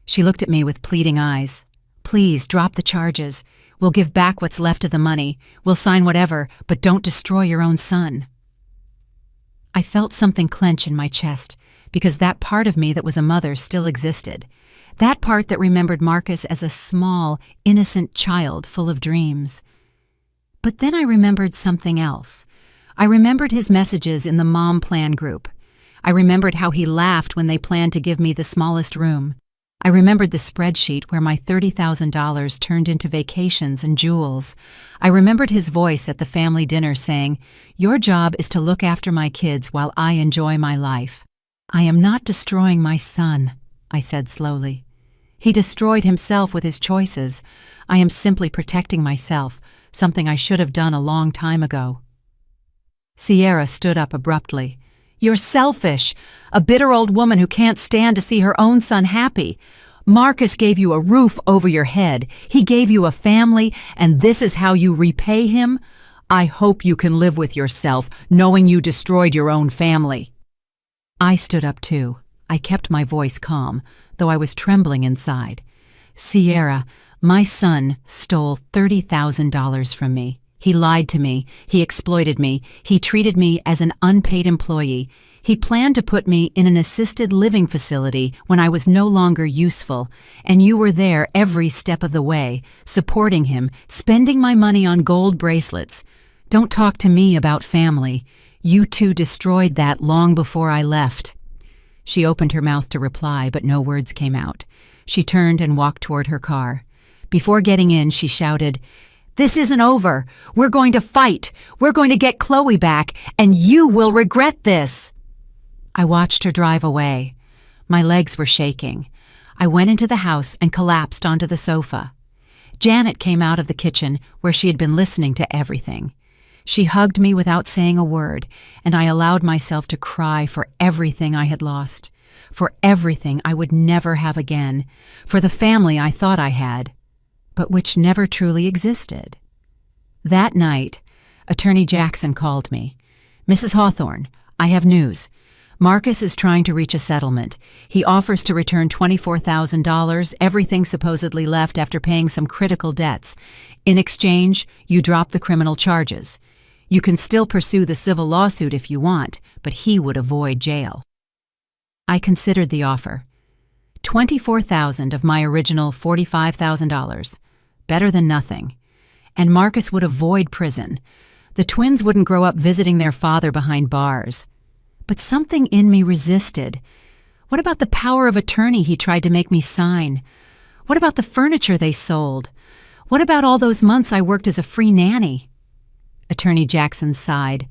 She looked at me with pleading eyes. "Please, drop the charges. We'll give back what's left of the money. We'll sign whatever, but don't destroy your own son." I felt something clench in my chest, because that part of me that was a mother still existed. That part that remembered Marcus as a small, innocent child full of dreams. But then I remembered something else. I remembered his messages in the mom plan group. I remembered how he laughed when they planned to give me the smallest room. I remembered the spreadsheet where my $30,000 turned into vacations and jewels. I remembered his voice at the family dinner saying, "Your job is to look after my kids while I enjoy my life." "I am not destroying my son," I said slowly. "He destroyed himself with his choices. I am simply protecting myself, something I should have done a long time ago." Sierra stood up abruptly. "You're selfish, a bitter old woman who can't stand to see her own son happy. Marcus gave you a roof over your head. He gave you a family, and this is how you repay him? I hope you can live with yourself, knowing you destroyed your own family." I stood up too. I kept my voice calm, though I was trembling inside. "Sierra, my son stole $30,000 from me. He lied to me. He exploited me. He treated me as an unpaid employee. He planned to put me in an assisted living facility when I was no longer useful, and you were there every step of the way, supporting him, spending my money on gold bracelets. Don't talk to me about family. You two destroyed that long before I left." She opened her mouth to reply, but no words came out. She turned and walked toward her car. Before getting in, she shouted, "This isn't over. We're going to fight. We're going to get Chloe back, and you will regret this." I watched her drive away. My legs were shaking. I went into the house and collapsed onto the sofa. Janet came out of the kitchen, where she had been listening to everything. She hugged me without saying a word, and I allowed myself to cry for everything I had lost, for everything I would never have again, for the family I thought I had, but which never truly existed. That night, Attorney Jackson called me. "Mrs. Hawthorne, I have news. Marcus is trying to reach a settlement. He offers to return $24,000, everything supposedly left after paying some critical debts. In exchange, you drop the criminal charges. You can still pursue the civil lawsuit if you want, but he would avoid jail." I considered the offer. $24,000 of my original $45,000. Better than nothing. And Marcus would avoid prison. The twins wouldn't grow up visiting their father behind bars. But something in me resisted. What about the power of attorney he tried to make me sign? What about the furniture they sold? What about all those months I worked as a free nanny? Attorney Jackson sighed.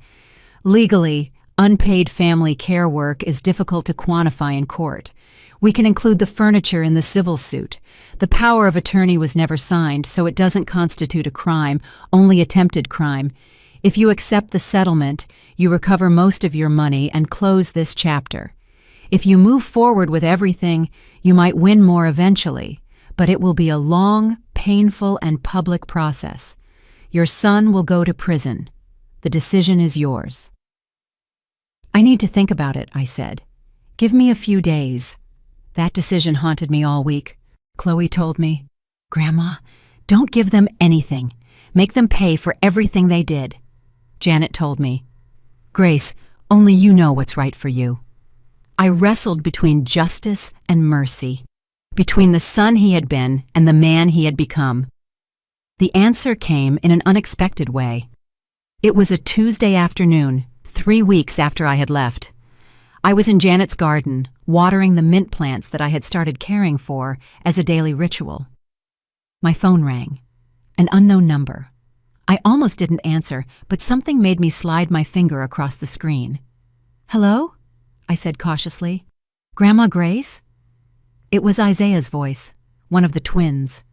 "Legally, unpaid family care work is difficult to quantify in court. We can include the furniture in the civil suit. The power of attorney was never signed, so it doesn't constitute a crime, only attempted crime. If you accept the settlement, you recover most of your money and close this chapter. If you move forward with everything, you might win more eventually, but it will be a long, painful, and public process. Your son will go to prison. The decision is yours." "I need to think about it," I said. "Give me a few days." That decision haunted me all week. Chloe told me, "Grandma, don't give them anything. Make them pay for everything they did." Janet told me, "Grace, only you know what's right for you." I wrestled between justice and mercy, between the son he had been and the man he had become. The answer came in an unexpected way. It was a Tuesday afternoon, 3 weeks after I had left. I was in Janet's garden, watering the mint plants that I had started caring for as a daily ritual. My phone rang. An unknown number. I almost didn't answer, but something made me slide my finger across the screen. "Hello?" I said cautiously. "Grandma Grace?" It was Isaiah's voice, one of the twins.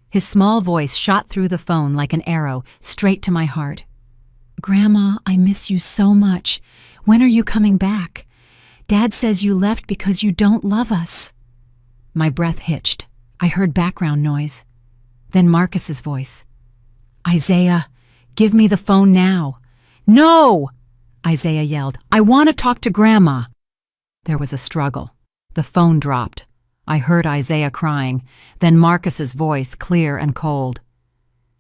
His small voice shot through the phone like an arrow, straight to my heart. "Grandma, I miss you so much. When are you coming back? Dad says you left because you don't love us." My breath hitched. I heard background noise. Then Marcus's voice. "Isaiah, give me the phone now." "No!" Isaiah yelled. "I want to talk to Grandma." There was a struggle. The phone dropped. I heard Isaiah crying, then Marcus's voice, clear and cold.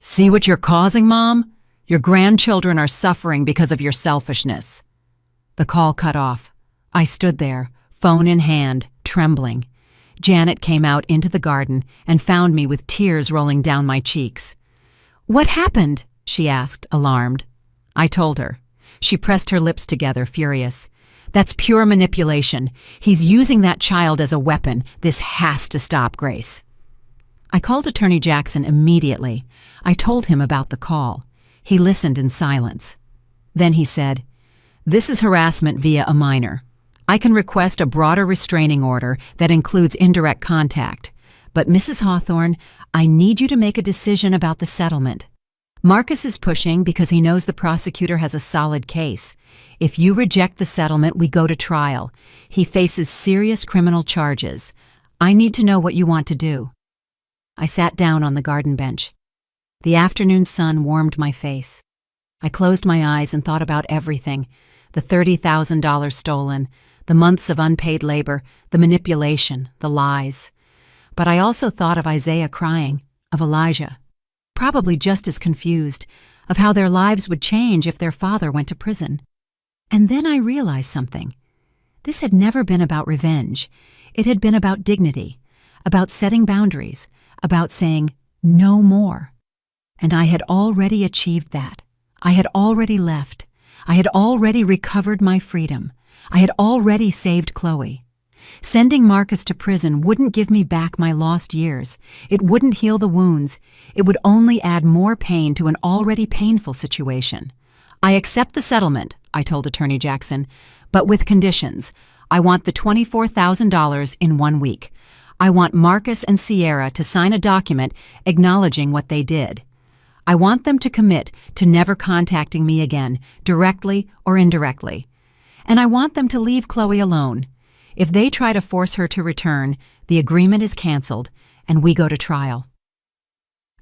"See what you're causing, Mom? Your grandchildren are suffering because of your selfishness." The call cut off. I stood there, phone in hand, trembling. Janet came out into the garden and found me with tears rolling down my cheeks. "What happened?" she asked, alarmed. I told her. She pressed her lips together, furious. "That's pure manipulation. He's using that child as a weapon. This has to stop, Grace." I called Attorney Jackson immediately. I told him about the call. He listened in silence. Then he said, "This is harassment via a minor. I can request a broader restraining order that includes indirect contact. But Mrs. Hawthorne, I need you to make a decision about the settlement. Marcus is pushing because he knows the prosecutor has a solid case. If you reject the settlement, we go to trial. He faces serious criminal charges. I need to know what you want to do." I sat down on the garden bench. The afternoon sun warmed my face. I closed my eyes and thought about everything: the $30,000 stolen, the months of unpaid labor, the manipulation, the lies. But I also thought of Isaiah crying, of Elijah, probably just as confused, of how their lives would change if their father went to prison. And then I realized something. This had never been about revenge. It had been about dignity, about setting boundaries, about saying, "No more." And I had already achieved that. I had already left. I had already recovered my freedom. I had already saved Chloe. Sending Marcus to prison wouldn't give me back my lost years. It wouldn't heal the wounds. It would only add more pain to an already painful situation. "I accept the settlement," I told Attorney Jackson, "but with conditions. I want the $24,000 in 1 week. I want Marcus and Sierra to sign a document acknowledging what they did. I want them to commit to never contacting me again, directly or indirectly. And I want them to leave Chloe alone. If they try to force her to return, the agreement is canceled, and we go to trial."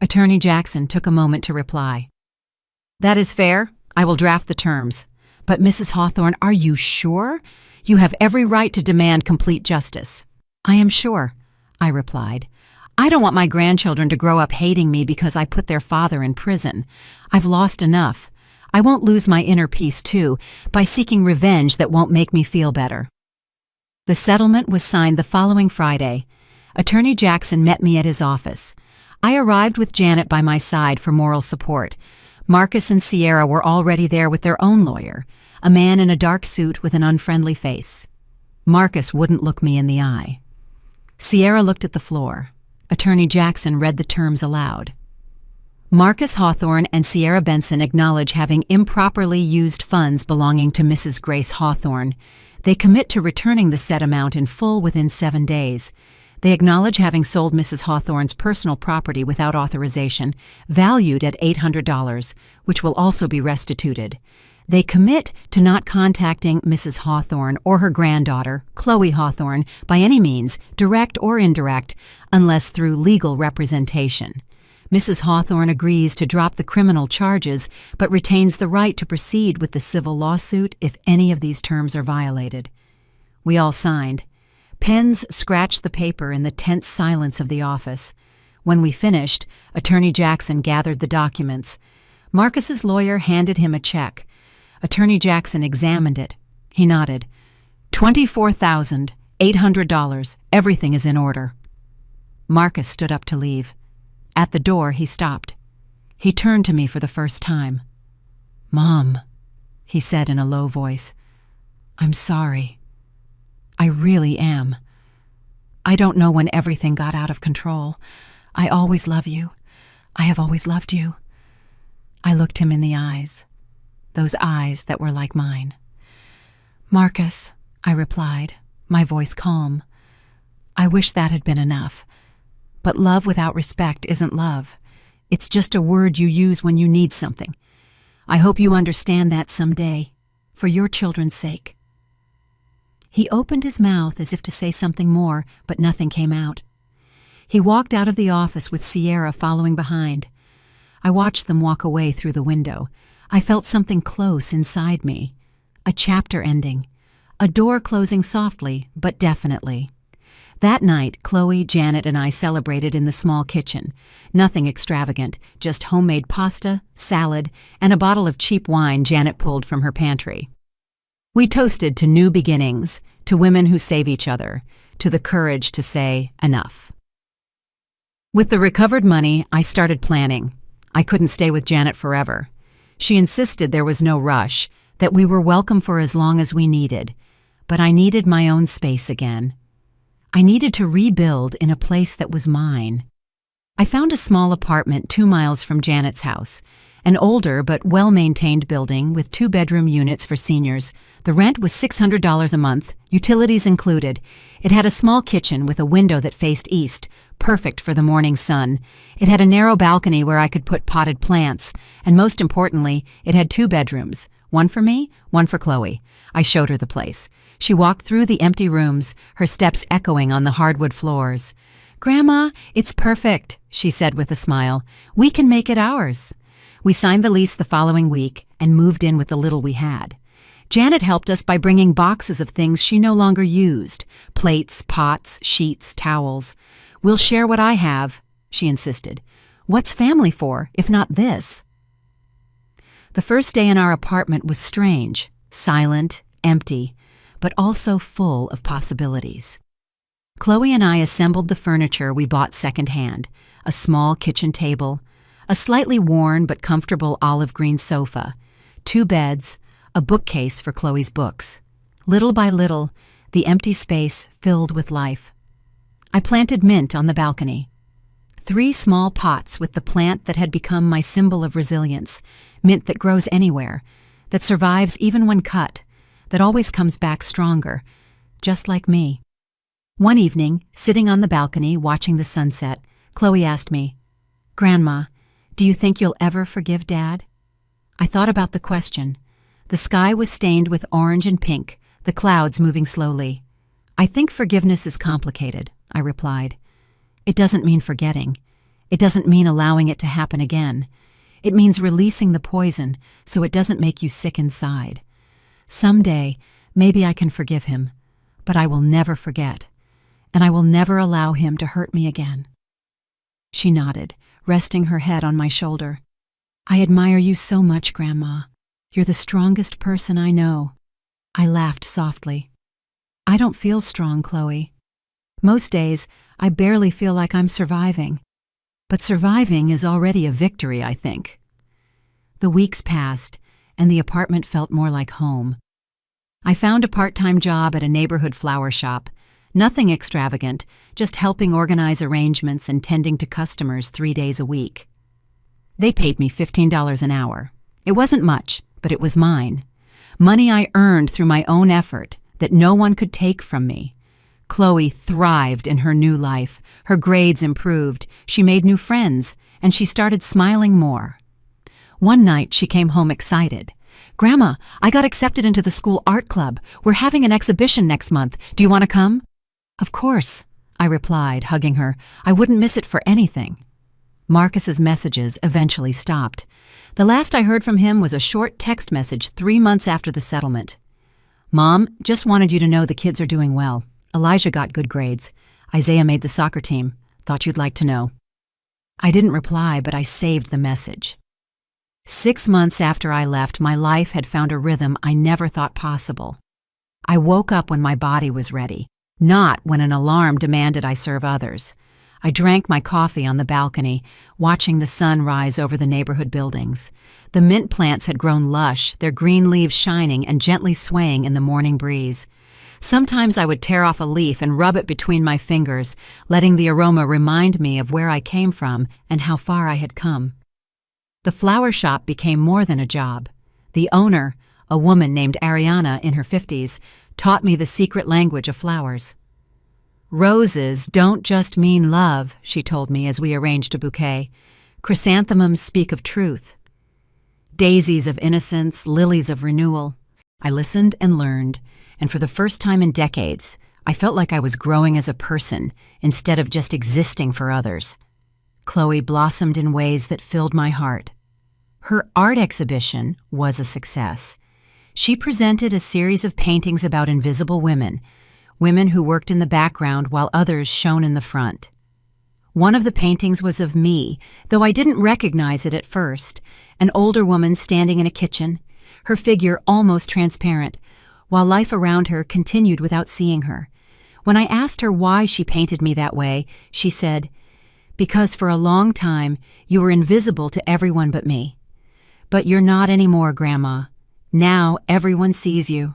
Attorney Jackson took a moment to reply. "That is fair. I will draft the terms. But Mrs. Hawthorne, are you sure? You have every right to demand complete justice." "I am sure," I replied. "I don't want my grandchildren to grow up hating me because I put their father in prison. I've lost enough. I won't lose my inner peace, too, by seeking revenge that won't make me feel better." The settlement was signed the following Friday. Attorney Jackson met me at his office. I arrived with Janet by my side for moral support. Marcus and Sierra were already there with their own lawyer, a man in a dark suit with an unfriendly face. Marcus wouldn't look me in the eye. Sierra looked at the floor. Attorney Jackson read the terms aloud. "Marcus Hawthorne and Sierra Benson acknowledge having improperly used funds belonging to Mrs. Grace Hawthorne. They commit to returning the said amount in full within 7 days. They acknowledge having sold Mrs. Hawthorne's personal property without authorization, valued at $800, which will also be restituted. They commit to not contacting Mrs. Hawthorne or her granddaughter, Chloe Hawthorne, by any means, direct or indirect, unless through legal representation. Mrs. Hawthorne agrees to drop the criminal charges, but retains the right to proceed with the civil lawsuit if any of these terms are violated." We all signed. Pens scratched the paper in the tense silence of the office. When we finished, Attorney Jackson gathered the documents. Marcus's lawyer handed him a check. Attorney Jackson examined it. He nodded. $24,800. Everything is in order." Marcus stood up to leave. At the door, he stopped. He turned to me for the first time. "Mom," he said in a low voice, "I'm sorry. I really am. I don't know when everything got out of control. I always love you. I have always loved you." I looked him in the eyes, those eyes that were like mine. "Marcus," I replied, my voice calm, "I wish that had been enough. But love without respect isn't love. It's just a word you use when you need something. I hope you understand that someday, for your children's sake." He opened his mouth as if to say something more, but nothing came out. He walked out of the office with Sierra following behind. I watched them walk away through the window. I felt something close inside me. A chapter ending. A door closing softly, but definitely. That night, Chloe, Janet, and I celebrated in the small kitchen. Nothing extravagant, just homemade pasta, salad, and a bottle of cheap wine Janet pulled from her pantry. We toasted to new beginnings, to women who save each other, to the courage to say enough. With the recovered money, I started planning. I couldn't stay with Janet forever. She insisted there was no rush, that we were welcome for as long as we needed, but I needed my own space again. I needed to rebuild in a place that was mine. I found a small apartment 2 miles from Janet's house, an older but well-maintained building with 2-bedroom units for seniors. The rent was $600 a month, utilities included. It had a small kitchen with a window that faced east, perfect for the morning sun. It had a narrow balcony where I could put potted plants, and most importantly, it had 2 bedrooms, one for me, one for Chloe. I showed her the place. She walked through the empty rooms, her steps echoing on the hardwood floors. "Grandma, it's perfect," she said with a smile. "We can make it ours." We signed the lease the following week and moved in with the little we had. Janet helped us by bringing boxes of things she no longer used: plates, pots, sheets, towels. "We'll share what I have," she insisted. "What's family for, if not this?" The first day in our apartment was strange, silent, empty, but also full of possibilities. Chloe and I assembled the furniture we bought secondhand: a small kitchen table, a slightly worn but comfortable olive green sofa, 2 beds, a bookcase for Chloe's books. Little by little, the empty space filled with life. I planted mint on the balcony. 3 small pots with the plant that had become my symbol of resilience, mint that grows anywhere, that survives even when cut, that always comes back stronger, just like me. One evening, sitting on the balcony watching the sunset, Chloe asked me, "Grandma, do you think you'll ever forgive Dad?" I thought about the question. The sky was stained with orange and pink, the clouds moving slowly. "I think forgiveness is complicated," I replied. "It doesn't mean forgetting. It doesn't mean allowing it to happen again. It means releasing the poison so it doesn't make you sick inside. Someday, maybe I can forgive him, but I will never forget, and I will never allow him to hurt me again." She nodded, resting her head on my shoulder. "I admire you so much, Grandma. You're the strongest person I know." I laughed softly. "I don't feel strong, Chloe. Most days, I barely feel like I'm surviving. But surviving is already a victory, I think." The weeks passed, and the apartment felt more like home. I found a part-time job at a neighborhood flower shop. Nothing extravagant, just helping organize arrangements and tending to customers 3 days a week. They paid me $15 an hour. It wasn't much, but it was mine. Money I earned through my own effort that no one could take from me. Chloe thrived in her new life. Her grades improved, she made new friends, and she started smiling more. One night she came home excited. "Grandma, I got accepted into the school art club. We're having an exhibition next month. Do you want to come?" "Of course," I replied, hugging her. "I wouldn't miss it for anything." Marcus's messages eventually stopped. The last I heard from him was a short text message 3 months after the settlement. "Mom, just wanted you to know the kids are doing well. Elijah got good grades. Isaiah made the soccer team. Thought you'd like to know." I didn't reply, but I saved the message. 6 months after I left, my life had found a rhythm I never thought possible. I woke up when my body was ready, not when an alarm demanded I serve others. I drank my coffee on the balcony, watching the sun rise over the neighborhood buildings. The mint plants had grown lush, their green leaves shining and gently swaying in the morning breeze. Sometimes I would tear off a leaf and rub it between my fingers, letting the aroma remind me of where I came from and how far I had come. The flower shop became more than a job. The owner, a woman named Ariana in her 50s, taught me the secret language of flowers. "Roses don't just mean love," she told me as we arranged a bouquet. "Chrysanthemums speak of truth. Daisies of innocence, lilies of renewal." I listened and learned, and for the first time in decades, I felt like I was growing as a person instead of just existing for others. Chloe blossomed in ways that filled my heart. Her art exhibition was a success. She presented a series of paintings about invisible women, women who worked in the background while others shone in the front. One of the paintings was of me, though I didn't recognize it at first, an older woman standing in a kitchen, her figure almost transparent, while life around her continued without seeing her. When I asked her why she painted me that way, she said, "Because for a long time you were invisible to everyone but me. But you're not anymore, Grandma. Now everyone sees you."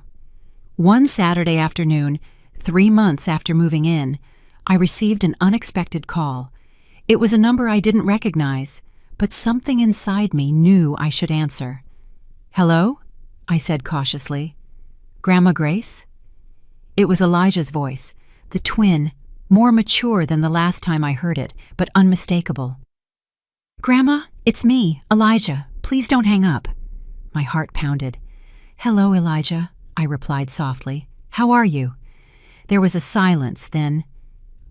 One Saturday afternoon, 3 months after moving in, I received an unexpected call. It was a number I didn't recognize, but something inside me knew I should answer. "Hello?" I said cautiously. "Grandma Grace?" It was Elijah's voice, the twin, more mature than the last time I heard it, but unmistakable. "Grandma, it's me, Elijah. Please don't hang up." My heart pounded. "Hello, Elijah," I replied softly. "How are you?" There was a silence, then,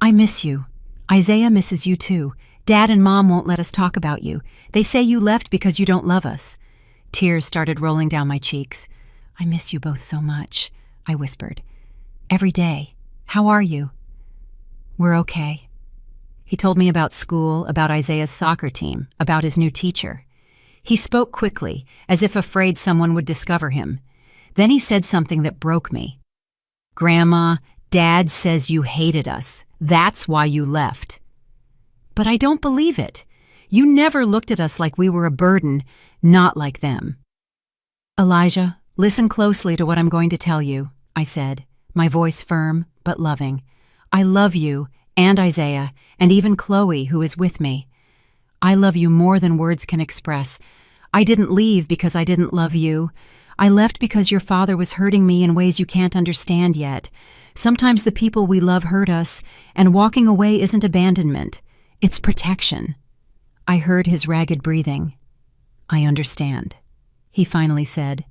"I miss you. Isaiah misses you too. Dad and Mom won't let us talk about you. They say you left because you don't love us." Tears started rolling down my cheeks. "I miss you both so much," I whispered. "Every day. How are you?" "We're okay." He told me about school, about Isaiah's soccer team, about his new teacher. He spoke quickly, as if afraid someone would discover him. Then he said something that broke me. "Grandma, Dad says you hated us. That's why you left." "But I don't believe it. You never looked at us like we were a burden, not like them." "Elijah, listen closely to what I'm going to tell you," I said, my voice firm but loving. "I love you and Isaiah and even Chloe, who is with me. I love you more than words can express. I didn't leave because I didn't love you. I left because your father was hurting me in ways you can't understand yet. Sometimes the people we love hurt us, and walking away isn't abandonment. It's protection." I heard his ragged breathing. "I understand," he finally said.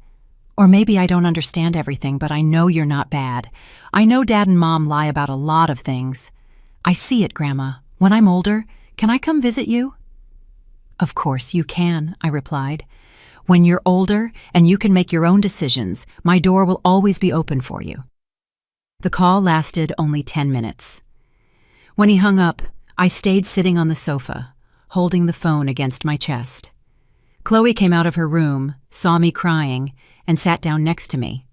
"Or maybe I don't understand everything, but I know you're not bad. I know Dad and Mom lie about a lot of things. I see it, Grandma. When I'm older, can I come visit you?" "Of course you can," I replied. "When you're older and you can make your own decisions, my door will always be open for you." The call lasted only 10 minutes. When he hung up, I stayed sitting on the sofa, holding the phone against my chest. Chloe came out of her room, saw me crying, and sat down next to me.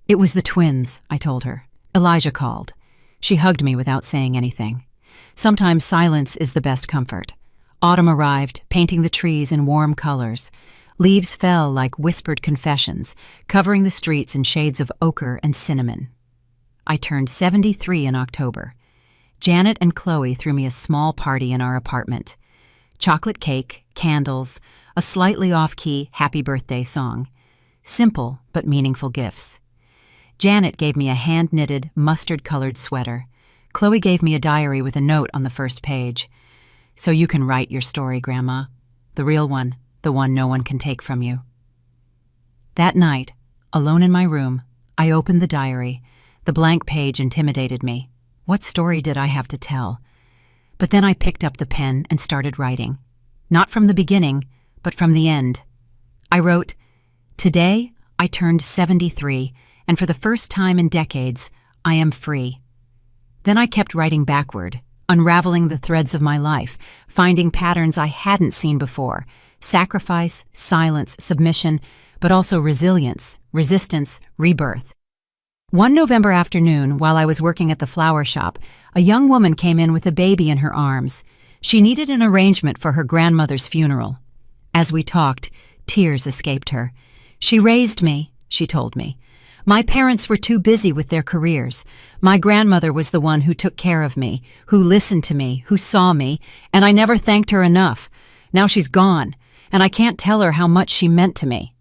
"It was the twins," I told her. "Elijah called." She hugged me without saying anything. Sometimes silence is the best comfort. Autumn arrived, painting the trees in warm colors. Leaves fell like whispered confessions, covering the streets in shades of ochre and cinnamon. I turned 73 in October. Janet and Chloe threw me a small party in our apartment. Chocolate cake, candles, a slightly off-key happy birthday song. Simple but meaningful gifts. Janet gave me a hand-knitted, mustard-colored sweater. Chloe gave me a diary with a note on the first page. "So you can write your story, Grandma. The real one, the one no one can take from you." That night, alone in my room, I opened the diary. The blank page intimidated me. What story did I have to tell? But then I picked up the pen and started writing. Not from the beginning, but from the end. I wrote, "Today, I turned 73, and for the first time in decades, I am free." Then I kept writing backward, unraveling the threads of my life, finding patterns I hadn't seen before: sacrifice, silence, submission, but also resilience, resistance, rebirth. One November afternoon, while I was working at the flower shop, a young woman came in with a baby in her arms. She needed an arrangement for her grandmother's funeral. As we talked, tears escaped her. "She raised me," she told me. "My parents were too busy with their careers. My grandmother was the one who took care of me, who listened to me, who saw me, and I never thanked her enough. Now she's gone, and I can't tell her how much she meant to me."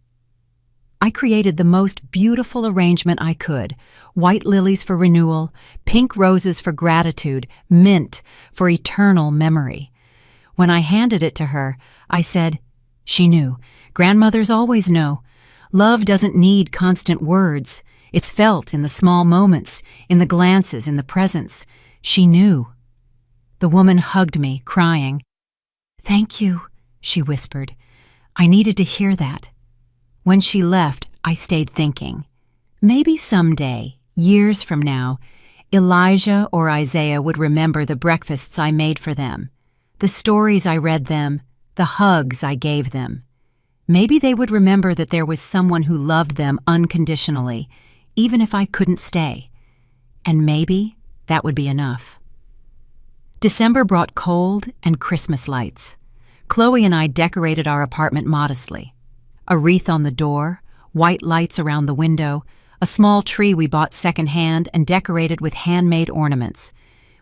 I created the most beautiful arrangement I could: white lilies for renewal, pink roses for gratitude, mint for eternal memory. When I handed it to her, I said, "She knew. Grandmothers always know. Love doesn't need constant words. It's felt in the small moments, in the glances, in the presence. She knew." The woman hugged me, crying. "Thank you," she whispered. "I needed to hear that." When she left, I stayed thinking. Maybe someday, years from now, Elijah or Isaiah would remember the breakfasts I made for them, the stories I read them, the hugs I gave them. Maybe they would remember that there was someone who loved them unconditionally, even if I couldn't stay. And maybe That would be enough. December brought cold and Christmas lights. Chloe and I decorated our apartment modestly. A wreath on the door, white lights around the window, a small tree we bought secondhand and decorated with handmade ornaments.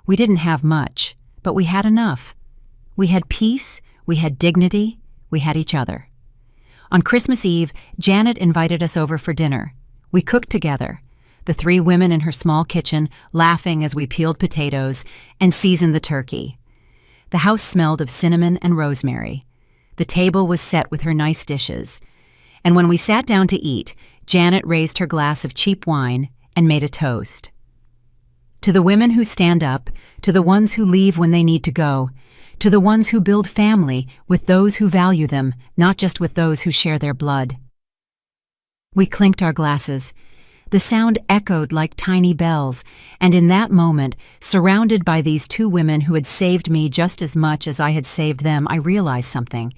We didn't have much, but we had enough. We had peace, we had dignity, we had each other. On Christmas Eve, Janet invited us over for dinner. We cooked together, the three women in her small kitchen, laughing as we peeled potatoes and seasoned the turkey. The house smelled of cinnamon and rosemary. The table was set with her nice dishes. And when we sat down to eat, Janet raised her glass of cheap wine and made a toast. To the women who stand up, to the ones who leave when they need to go, to the ones who build family with those who value them, not just with those who share their blood. We clinked our glasses. The sound echoed like tiny bells, and in that moment, surrounded by these two women who had saved me just as much as I had saved them, I realized something.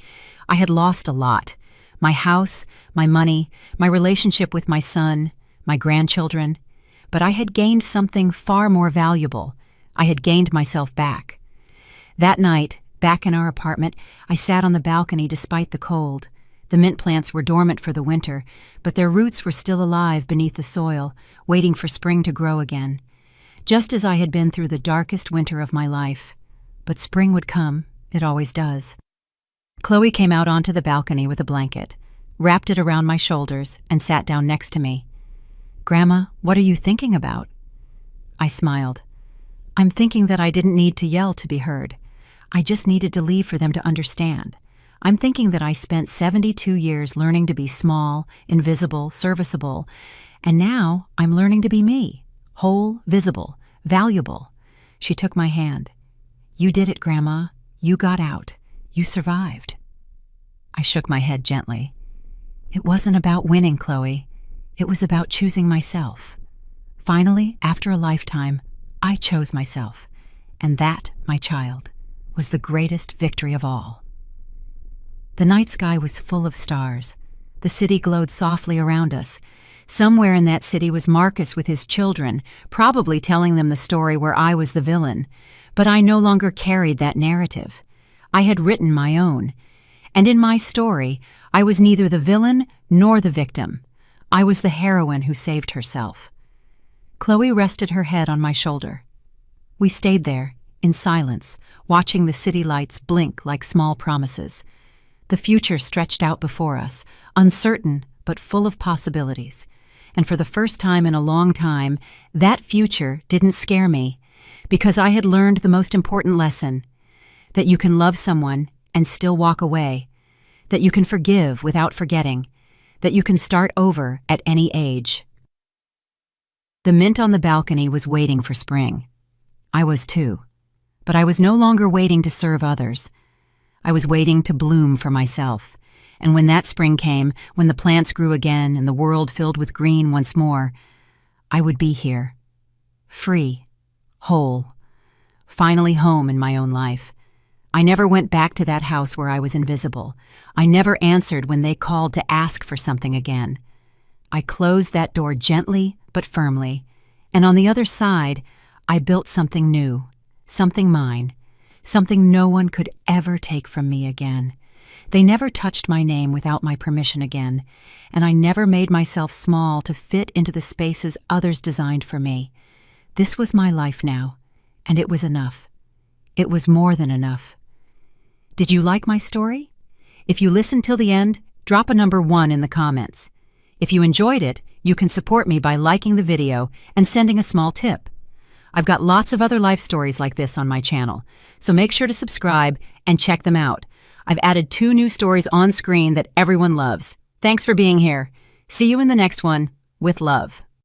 I had lost a lot. My house, my money, my relationship with my son, my grandchildren. But I had gained something far more valuable. I had gained myself back. That night, back in our apartment, I sat on the balcony despite the cold. The mint plants were dormant for the winter, but their roots were still alive beneath the soil, waiting for spring to grow again. Just as I had been through the darkest winter of my life. But spring would come. It always does. Chloe came out onto the balcony with a blanket, wrapped it around my shoulders, and sat down next to me. "Grandma, what are you thinking about?" I smiled. "I'm thinking that I didn't need to yell to be heard. I just needed to leave for them to understand. I'm thinking that I spent 72 years learning to be small, invisible, serviceable, and now I'm learning to be me, whole, visible, valuable." She took my hand. "You did it, Grandma. You got out. You survived." I shook my head gently. "It wasn't about winning, Chloe. It was about choosing myself. Finally, after a lifetime, I chose myself, and that, my child, was the greatest victory of all." The night sky was full of stars. The city glowed softly around us. Somewhere in that city was Marcus with his children, probably telling them the story where I was the villain. But I no longer carried that narrative. I had written my own. And in my story, I was neither the villain nor the victim. I was the heroine who saved herself. Chloe rested her head on my shoulder. We stayed there, in silence, watching the city lights blink like small promises. The future stretched out before us, uncertain but full of possibilities. And for the first time in a long time, that future didn't scare me, because I had learned the most important lesson: that you can love someone and still walk away, that you can forgive without forgetting, that you can start over at any age. The mint on the balcony was waiting for spring. I was too. But I was no longer waiting to serve others. I was waiting to bloom for myself. And when that spring came, when the plants grew again and the world filled with green once more, I would be here. Free. Whole. Finally home in my own life. I never went back to that house where I was invisible. I never answered when they called to ask for something again. I closed that door gently but firmly, and on the other side, I built something new, something mine, something no one could ever take from me again. They never touched my name without my permission again, and I never made myself small to fit into the spaces others designed for me. This was my life now, and it was enough. It was more than enough. Did you like my story? If you listened till the end, drop a number 1 in the comments. If you enjoyed it, you can support me by liking the video and sending a small tip. I've got lots of other life stories like this on my channel, so make sure to subscribe and check them out. I've added 2 new stories on screen that everyone loves. Thanks for being here. See you in the next one, with love.